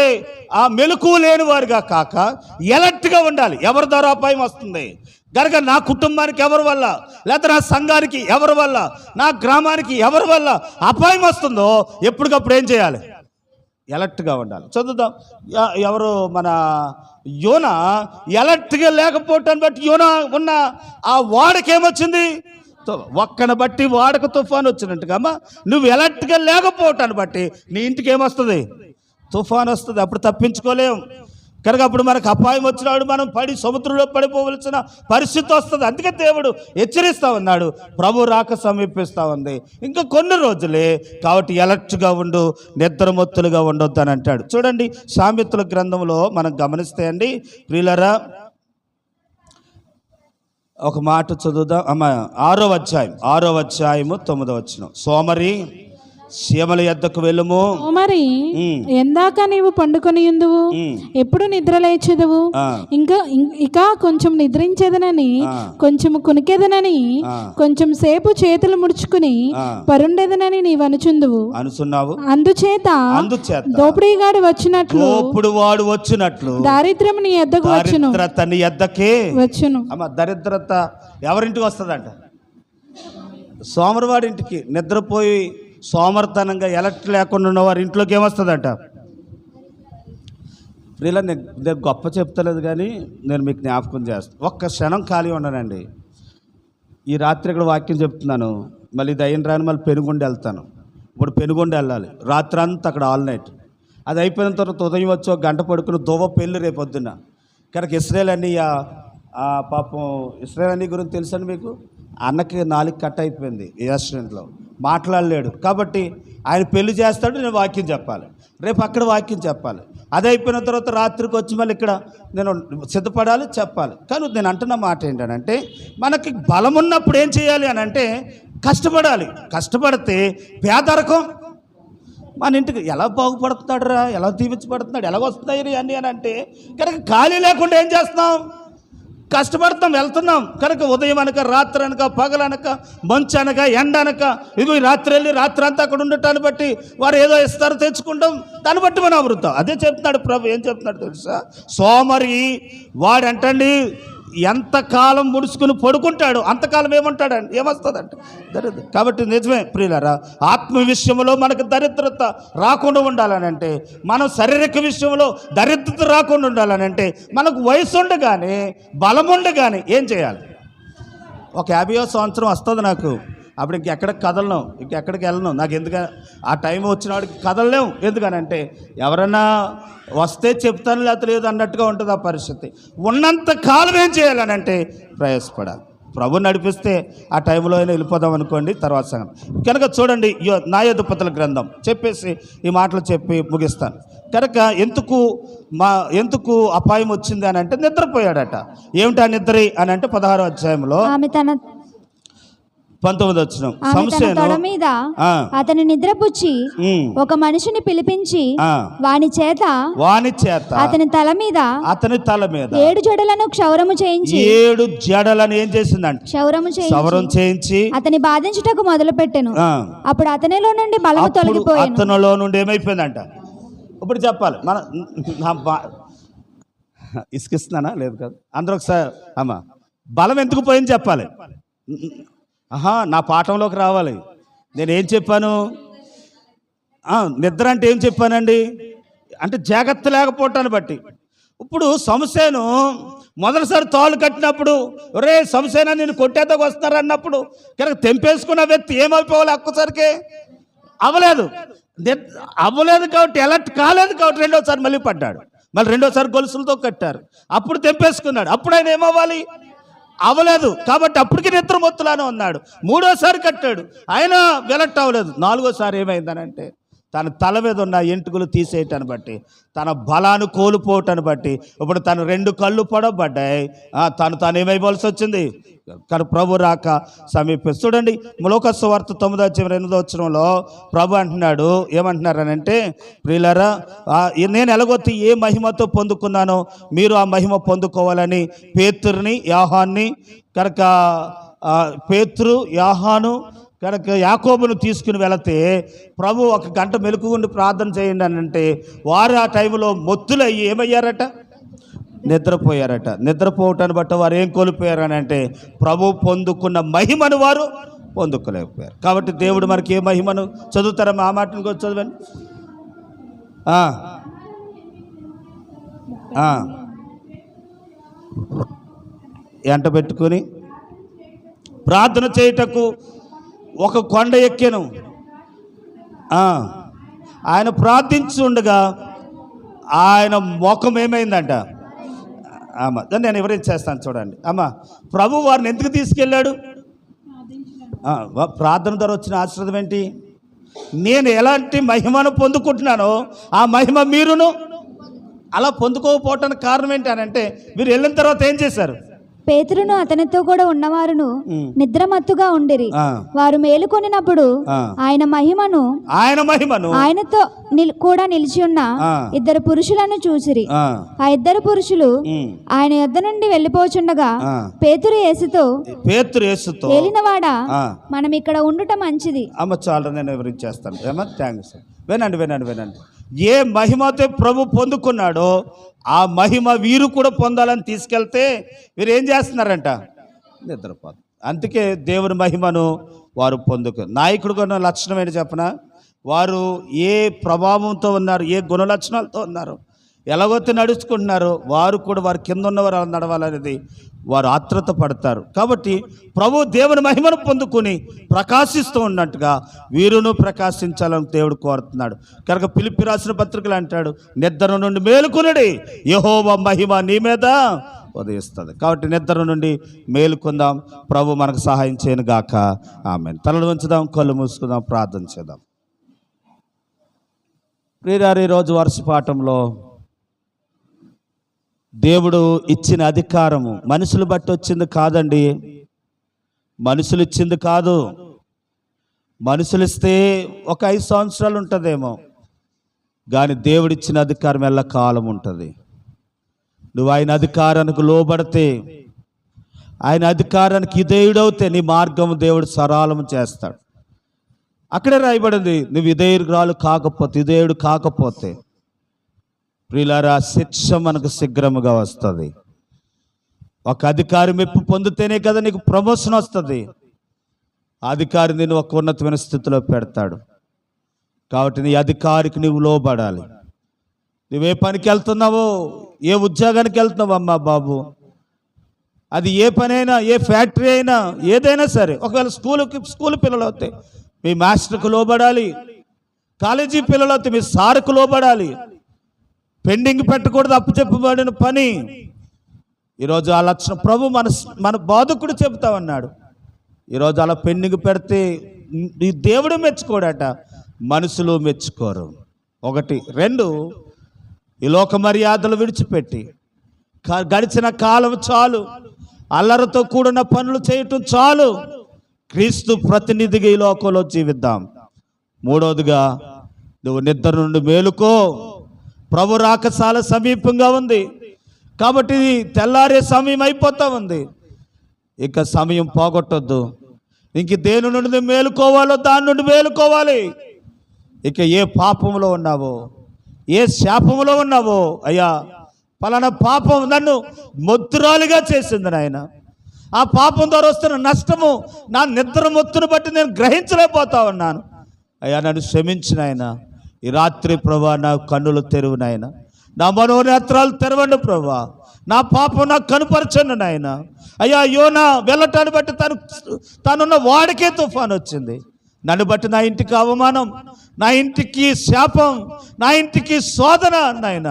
ఆ మెలకు లేని వారుగా కాక ఎలర్ట్గా ఉండాలి. ఎవరి ద్వారా అపాయం వస్తుంది కనుక నా కుటుంబానికి ఎవరి వల్ల, లేకపోతే నా సంఘానికి ఎవరి వల్ల, నా గ్రామానికి ఎవరి వల్ల అపాయం వస్తుందో ఎప్పటికప్పుడు ఏం చేయాలి? ఎలర్ట్గా ఉండాలి. చదువుదాం. ఎవరు మన యోనా ఎలర్ట్గా లేకపోవటాన్ని బట్టి యోనా ఉన్న ఆ వాడకేమొచ్చింది? ఒక్కని బట్టి వాడకు తుఫాను వచ్చినట్టుగా అమ్మా, నువ్వు ఎలర్ట్గా లేకపోవటాన్ని బట్టి నీ ఇంటికి ఏమొస్తుంది? తుఫాను వస్తుంది. అప్పుడు తప్పించుకోలేం కనుక అప్పుడు మనకు అపాయం వచ్చినాడు మనం పడి సముద్రంలో పడిపోవలసిన పరిస్థితి వస్తుంది. అందుకే దేవుడు హెచ్చరిస్తూ ఉన్నాడు, ప్రభు రాక సమీపిస్తూ ఉంది, ఇంకా కొన్ని రోజులే, కాబట్టి ఎలర్ట్గా ఉండు, నిద్రమొత్తులుగా ఉండొద్దు అని అంటాడు. చూడండి, సామెతల గ్రంథంలో మనం గమనిస్తే అండి ప్రియులారా, ఒక మాట చదువుదాం అమ్మ. 6వ అధ్యాయము 9వ వచనం. సోమరి సీమల యొద్దకు వెళ్ళుము, మరి ఎందాక నీవు పండుకొని ఉందువు, ఎప్పుడు నిద్ర లేచెదవు, ఇక కొంచెం నిద్రించేదనని, కొంచెం కునికెదనని, కొంచెం సేపు చేతులు ముడుచుకుని పరుండెదనని నీవు అనుచున్నావు. అందుచేత దోపిడీగాడు వచ్చినట్లు దారిద్ర్యం నీ యొద్దకు వచ్చును. దరిద్రత ఎవరింటికి వస్తుందంట? సోమరివాడి ఇంటికి. నిద్రపోయి సోమర్తనంగా ఎలర్ట్ లేకుండా ఉన్నవారి ఇంట్లోకి ఏమొస్తుందంట? ఇలా నేను గొప్ప చెప్తలేదు కానీ నేను మీకు జ్ఞాపకం చేస్తాను. ఒక్క క్షణం ఖాళీ ఉండనండి. ఈ రాత్రి ఇక్కడ వాక్యం చెప్తున్నాను, మళ్ళీ ఇది అయిన రాని మళ్ళీ పెనుగొండ వెళ్తాను. ఇప్పుడు పెనుగొండ వెళ్ళాలి, రాత్రి అంతా అక్కడ ఆల్ నైట్. అది అయిపోయిన తర్వాత ఉదయం వచ్చి ఒక గంట పడుకుని దువ్వ పెళ్ళి రేపొద్దున. కనుక ఇస్రాయేల్ అన్నీ పాపం ఇస్రాయేల్ అన్నీ గురించి తెలుసండి మీకు. అన్నకి 4 కట్ అయిపోయింది యాక్సిడెంట్లో, మాట్లాడలేడు. కాబట్టి ఆయన పెళ్లి చేస్తాడు, నేను వాక్యం చెప్పాలి, రేపు అక్కడ వాక్యం చెప్పాలి. అది అయిపోయిన తర్వాత రాత్రికి వచ్చి మళ్ళీ ఇక్కడ నేను సిద్ధపడాలి, చెప్పాలి. కానీ నేను అంటున్న మాట ఏంటంటే, మనకి బలం ఉన్నప్పుడు ఏం చేయాలి అని అంటే కష్టపడాలి. కష్టపడితే పేదరికం మన ఇంటికి ఎలా బాగుపడుతున్నాడు రా, ఎలా దీవించబడుతున్నాడు, ఎలా వస్తున్నాయి అన్నీ అని అంటే కనుక ఖాళీ లేకుండా ఏం చేస్తున్నాం? కష్టపడతాం, వెళ్తున్నాం. కనుక ఉదయం అనక, రాత్రి అనక, పగలనక, మంచు అనక, ఎండ అనక, ఇదిగో రాత్రి వెళ్ళి రాత్రి అంతా అక్కడ ఉండటాన్ని బట్టి వారు ఏదో ఇస్తారు, తెచ్చుకుంటాం, దాన్ని బట్టి మనం అమృతాం. అదే చెప్తున్నాడు ప్రభు. ఏం చెప్తున్నాడు తెలుసా? సోమరి వాడంటండి ఎంతకాలం ముడుచుకుని పడుకుంటాడు అంతకాలం ఏమంటాడండి? ఏమొస్తుందంట? దరిద్రం. కాబట్టి నిజమే ప్రియులారా, ఆత్మ విషయంలో మనకు దరిద్రత రాకుండా ఉండాలని అంటే, మనం శారీరక విషయంలో దరిద్రత రాకుండా ఉండాలని అంటే, మనకు వయసు ఉండగానే బలం ఉండగానే ఏం చేయాలి? ఒక 50వ సంవత్సరం వస్తుంది నాకు, అప్పుడు ఇంకెక్కడికి కదలను, ఇంకెక్కడికి వెళ్ళను. నాకు ఎందుకని ఆ టైం వచ్చిన వాడికి కదలలేము. ఎందుకనంటే ఎవరన్నా వస్తే చెప్తాను, లేకపోతే లేదు అన్నట్టుగా ఉంటుంది ఆ పరిస్థితి. ఉన్నంత కాలం ఏం చేయాలని అంటే ప్రయాసపడాలి. ప్రభు నడిపిస్తే ఆ టైంలో అయినా వెళ్ళిపోదాం అనుకోండి, తర్వాత సంగతి. కనుక చూడండి, న్యాయాధిపతుల గ్రంథం చెప్పేసి ఈ మాటలు చెప్పి ముగిస్తాను. కనుక ఎందుకు అపాయం వచ్చింది అని అంటే నిద్రపోయాడట. ఏమిటా నిద్ర అని అంటే 16వ అధ్యాయంలో 19వ వచనం. తొడ మీద అతని నిద్రపుచ్చి ఒక మనిషిని పిలిపించి వాని చేత అతని తల మీద 7 జడలను క్షౌరము చేయించి 7 జడలను ఏం చేసిందంట? క్షౌరం చేయించి అతని బాధించుటకు మొదలు పెట్టెను. అప్పుడు అతనిలో నుండి బలము తొలగిపోయాను. అతనిలో నుండి ఏమైపోయిందంట? ఇప్పుడు చెప్పాలి. మన ఇసుకిస్తున్నానా? లేదు కదా. అందరూ ఒకసారి అమ్మా, బలం ఎందుకు పోయింది చెప్పాలి. నా పాఠంలోకి రావాలి. నేనేం చెప్పాను? నిద్ర అంటే ఏం చెప్పానండి? అంటే జాగ్రత్త లేకపోవటాన్ని బట్టి. ఇప్పుడు సంసేను మొదటిసారి తాళ్ళు కట్టినప్పుడు ఒరే సంసేన నేను కొట్టేతకు వస్తున్నారు అన్నప్పుడు కనుక తెంపేసుకున్న వ్యక్తి ఏమైపోవాలి ఒక్కసారికి అవ్వలేదు కాబట్టి ఎలర్ట్ కాలేదు కాబట్టి రెండోసారి మళ్ళీ పడ్డాడు. మళ్ళీ రెండోసారి గొలుసులతో కట్టారు, అప్పుడు తెంపేసుకున్నాడు. అప్పుడు ఆయన ఏమవ్వాలి? అవ్వలేదు కాబట్టి అప్పటికి నిద్రమొత్తులానే ఉన్నాడు. మూడోసారి కట్టాడు, ఆయన వెలట్ అవ్వలేదు. నాలుగోసారి ఏమైందనంటే తన తల మీద ఉన్న ఎంటుకలు తీసేయటాన్ని బట్టి, తన బలాన్ని కోల్పోవటాన్ని బట్టి ఇప్పుడు తను 2 కళ్ళు పొడవబడ్డాయి. తాను ఏమైపోవాల్సి వచ్చింది? కానీ ప్రభు రాక సమీపం. చూడండి లోక సువార్త 9:8 ప్రభు అంటున్నాడు, ఏమంటున్నారనంటే, ప్రియులారా నేను ఎలాగొత్తి ఏ మహిమతో పొందుకున్నానో మీరు ఆ మహిమ పొందుకోవాలని పేతురుని యాహాన్ని కనుక పేతురు యాహాను కనుక యాకోబును తీసుకుని వెళితే ప్రభు 1 గంట మెలకుగుండి ప్రార్థన చేయండి అని అంటే వారు ఆ టైంలో మొత్తులయ్యి ఏమయ్యారట? నిద్రపోయారట. నిద్రపోవటాన్ని బట్టి వారు ఏం కోల్పోయారని అంటే ప్రభు పొందుకున్న మహిమను వారు పొందుకోలేకపోయారు. కాబట్టి దేవుడు మనకి ఏ మహిమను చదువుతారా? ఆ మాటను కూడా చదవండి. ఎంట పెట్టుకుని ప్రార్థన చేయుటకు ఒక కొండ ఎక్కెను. ఆయన ప్రార్థించి ఉండగా ఆయన ముఖం ఏమైందంట? దాన్ని నేను వివరించేస్తాను చూడండి. ప్రభు వారిని ఎందుకు తీసుకెళ్ళాడు? ప్రార్థన ద్వారా వచ్చిన ఆశీర్వాదం ఏంటి? నేను ఎలాంటి మహిమను పొందుకుంటున్నానో ఆ మహిమ మీరును అలా పొందుకోకపోవటానికి కారణం ఏంటి అని అంటే, మీరు వెళ్ళిన తర్వాత ఏం చేశారు? పేతురును అతనితో కూడా ఉన్నవారును నిద్రమత్తుగా ఉండిరి. వారు మేలుకొనినప్పుడు ఆయన మహిమను ఆయనతో కూడా నిలిచి ఉన్న 2 పురుషులను చూసిరి. ఆ 2 పురుషులు ఆయన యొద్ద నుండి వెళ్ళిపోచుండగా పేతురు యేసుతో ఏలినవాడా, మనం ఇక్కడ ఉండుట మంచిది. చాలా నేను వివరించేస్తాను. వినండి. ఏ మహిమతో ప్రభు పొందుకున్నాడో ఆ మహిమ వీరు కూడా పొందాలని తీసుకెళ్తే వీరు ఏం చేస్తున్నారంట? నిద్రపోదు. అందుకే దేవుని మహిమను వారు నాయకుడు కొన్న లక్షణం ఏంటి చెప్పనా? వారు ఏ ప్రభావంతో ఉన్నారు, ఏ గుణ లక్షణాలతో ఉన్నారు, ఎలాగొత్తి నడుచుకుంటున్నారో వారు కూడా వారి కింద ఉన్నవారు అలా నడవాలనేది వారు ఆత్రుత పడతారు. కాబట్టి ప్రభు దేవుని మహిమను పొందుకుని ప్రకాశిస్తూ ఉన్నట్టుగా వీరును ప్రకాశించాలని దేవుడు కోరుతున్నాడు. కనుక ఫిలిప్పీ రాసిన పత్రికలు అంటాడు, నిద్ర నుండి మేలుకొనుడి, యెహోవా మహిమ నీ మీద ఉదయిస్తుంది. కాబట్టి నిద్ర నుండి మేలుకుందాం. ప్రభు మనకు సహాయం చేయను గాక. ఆమేన్. తలలు వంచుదాం, కళ్ళు మూసుకుందాం, ప్రార్థన చేద్దాం. ప్రియులారా, ఈరోజు వర్షపాఠంలో దేవుడు ఇచ్చిన అధికారము మనుషులు బట్టి వచ్చింది కాదండి. మనుషులు ఇచ్చింది కాదు. మనుషులు ఇస్తే ఒక 5 సంవత్సరాలు ఉంటుందేమో, కానీ దేవుడిచ్చిన అధికారం ఎల్లకాలం ఉంటుంది. నువ్వు ఆయన అధికారానికి లోబడితే, ఆయన అధికారానికి విధేయుడవుతే నీ మార్గం దేవుడు సరళం చేస్తాడు. అక్కడే రాయబడింది, నువ్వు విధేయుడు కాకపోతే ప్రియులారా శిక్ష మనకు శీఘ్రముగా వస్తుంది. ఒక అధికారి మెప్పు పొందితేనే కదా నీకు ప్రమోషన్ వస్తుంది. అధికారి నేను ఒక ఉన్నతమైన స్థితిలో పెడతాడు. కాబట్టి నీ అధికారికి నువ్వు లోబడాలి. నువ్వే పనికి వెళ్తున్నావో, ఏ ఉద్యోగానికి వెళ్తున్నావు అమ్మా బాబు, అది ఏ పనైనా, ఏ ఫ్యాక్టరీ అయినా, ఏదైనా సరే. ఒకవేళ స్కూల్ పిల్లలు అవుతాయి, మీ మాస్టర్కు లోబడాలి. కాలేజీ పిల్లలు అవుతాయి, మీ సార్కు లోబడాలి. పెండింగ్ పెట్టకూడదు అప్పచెప్పబడిన పని. ఈరోజు ఆ లక్షణం ప్రభు మన బోధకుడు చెబుతా ఉన్నాడు. ఈరోజు అలా పెండింగ్ పెడితే ఈ దేవుడు మెచ్చుకోడట, మనుషులు మెచ్చుకోరు. 1, 2 ఈ లోక మర్యాదలు విడిచిపెట్టి గడిచిన కాలం చాలు, అల్లరితో కూడిన పనులు చేయటం చాలు, క్రీస్తు ప్రతినిధిగా ఈ లోకంలో జీవిద్దాం. 3వదిగా నువ్వు నిద్ర నుండి మేలుకో. ప్రభు రాక చాలా సమీపంగా ఉంది. కాబట్టి తెల్లారే సమయం అయిపోతా ఉంది. ఇక సమయం పోగొట్టొద్దు. ఇంక దేని నుండి మేలుకోవాలో దాని నుండి మేలుకోవాలి. ఇక ఏ పాపంలో ఉన్నావో, ఏ శాపంలో ఉన్నావో, అయ్యా పలానా పాపం నన్ను మొత్తురాలిగా చేసింది నాయన, ఆ పాపం ద్వారా వస్తున్న నష్టము నా నిద్ర మొత్తును బట్టి నేను గ్రహించలేకపోతా ఉన్నాను, అయ్యా నన్ను క్షమించిన ఆయన. ఈ రాత్రి ప్రభువా నా కన్నులు తెరువు నాయన, నా మనోనేత్రాలు తెరవండి ప్రభా. నా పాపం నాకు కనుపరచండి నాయన. అయ్యా, యోనా వెళ్ళటాన్ని బట్టి తనున్న వాడికే తుఫాను వచ్చింది. నన్ను బట్టి నా ఇంటికి అవమానం, నా ఇంటికి శాపం, నా ఇంటికి శోధన నాయన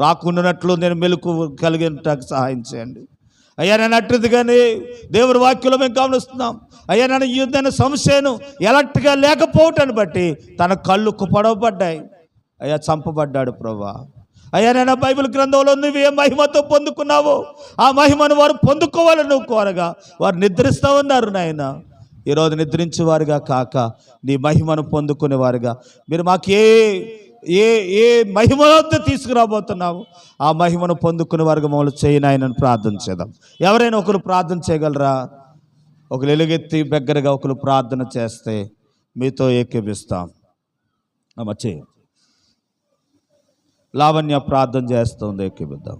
రాకుండానట్లు నేను మెలకు కలిగినట్టు సహాయం చేయండి అయ్యా. నేను అట్టిదిగానే దేవుని వాక్యంలో మేము గమనిస్తున్నాం అయ్యా. నేను యుద్ధమైన సంశయం ఎలర్ట్గా లేకపోవటాన్ని బట్టి తన కళ్ళు పొడవబడ్డాయి అయ్యా, చంపబడ్డాడు ప్రభా. అయ్యా, నేను బైబిల్ గ్రంథంలో నువ్వు ఏ మహిమతో పొందుకున్నావో ఆ మహిమను వారు పొందుకోవాలని నువ్వు కోరగా వారు నిద్రిస్తూ ఉన్నారు నాయన. ఈరోజు నిద్రించే వారిగా కాక నీ మహిమను పొందుకునే వారిగా మీరు మాకు ఏ మహిమతో తీసుకురాబోతున్నావు ఆ మహిమను పొందుకునే వారిగా మమ్మల్ని చేయనాయనని ప్రార్థన చేద్దాం. ఎవరైనా ఒకరు ప్రార్థన చేయగలరా? ఒకరు ఎలుగెత్తి దగ్గరగా ఒకరు ప్రార్థన చేస్తే మీతో ఏకీపిస్తాం. అమ్మ చేయ. లావణ్య ప్రార్థన చేస్తుంది, ఏకీపిద్దాం.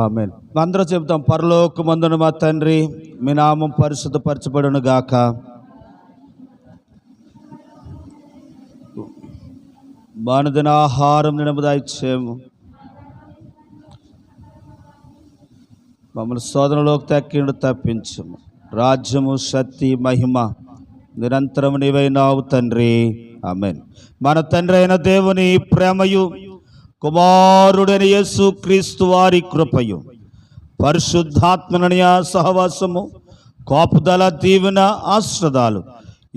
ఆమేన్. అందరూ చెబుతాం, పరలోకమందున మా తండ్రి, మీ నామం పరిశుద్ధపరచబడును గాక. మానుదిన ఆహారం నినబదాయిచ్చేము. మమ్మల్ని శోధనలోకి తక్కిండు తప్పించము. రాజ్యము, శక్తి, మహిమ నిరంతరం నీవైనావు తండ్రి. ఆమేన్. మన తండ్రి అయిన దేవుని ప్రేమయు, కుమారుడైన యేసు క్రీస్తు వారి కృపయు, పరిశుద్ధాత్మనయ సహవాసము, కాపుదల, దీవెన, ఆశ్రదాలు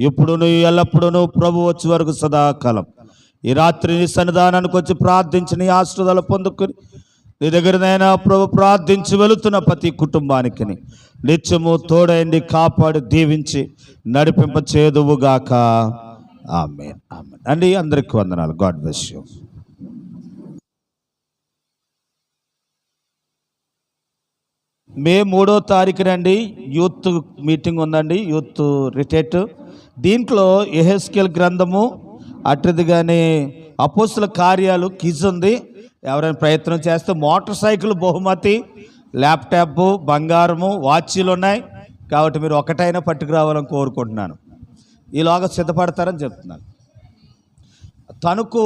ఇప్పుడును ఎల్లప్పుడూ ప్రభు వచ్చే వరకు సదాకాలం. ఈ రాత్రి నీ సన్నిధానానికి వచ్చి ప్రార్థించి నీ ఆశ్రదాలు పొందుకొని నీ దగ్గరనైనా ప్రభు ప్రార్థించి వెళుతున్న ప్రతి కుటుంబానికి నిత్యము తోడైండి, కాపాడి, దీవించి నడిపింప చేదువుగాక. ఆమేన్. ఆమేన్ అండి. అందరికీ వందనాలు. God bless you. మే 3వ తారీఖునండి యూత్ మీటింగ్ ఉందండి, యూత్ రిట్రీట్. దీంట్లో యెహెజ్కేలు గ్రంథము అట్టిదిగానే అపోస్తుల కార్యాలు క్విజ్ ఉంది. ఎవరైనా ప్రయత్నం చేస్తే మోటార్ సైకిల్ బహుమతి, ల్యాప్టాప్, బంగారము, వాచీలు ఉన్నాయి. కాబట్టి మీరు ఒకటైనా పట్టుకురావాలని కోరుకుంటున్నాను. ఈలోగా సిద్ధపడతారని చెప్తున్నాను. తణుకు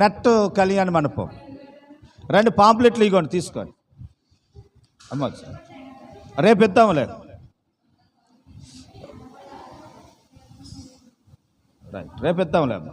నెట్ కళ్యాణ మండపం రండి. పాంప్లెట్లు ఇవ్వండి, తీసుకోండి. అమ్మ రేపు ఇద్దాంలే. రైట్, రేపు ఇద్దాంలే అమ్మ.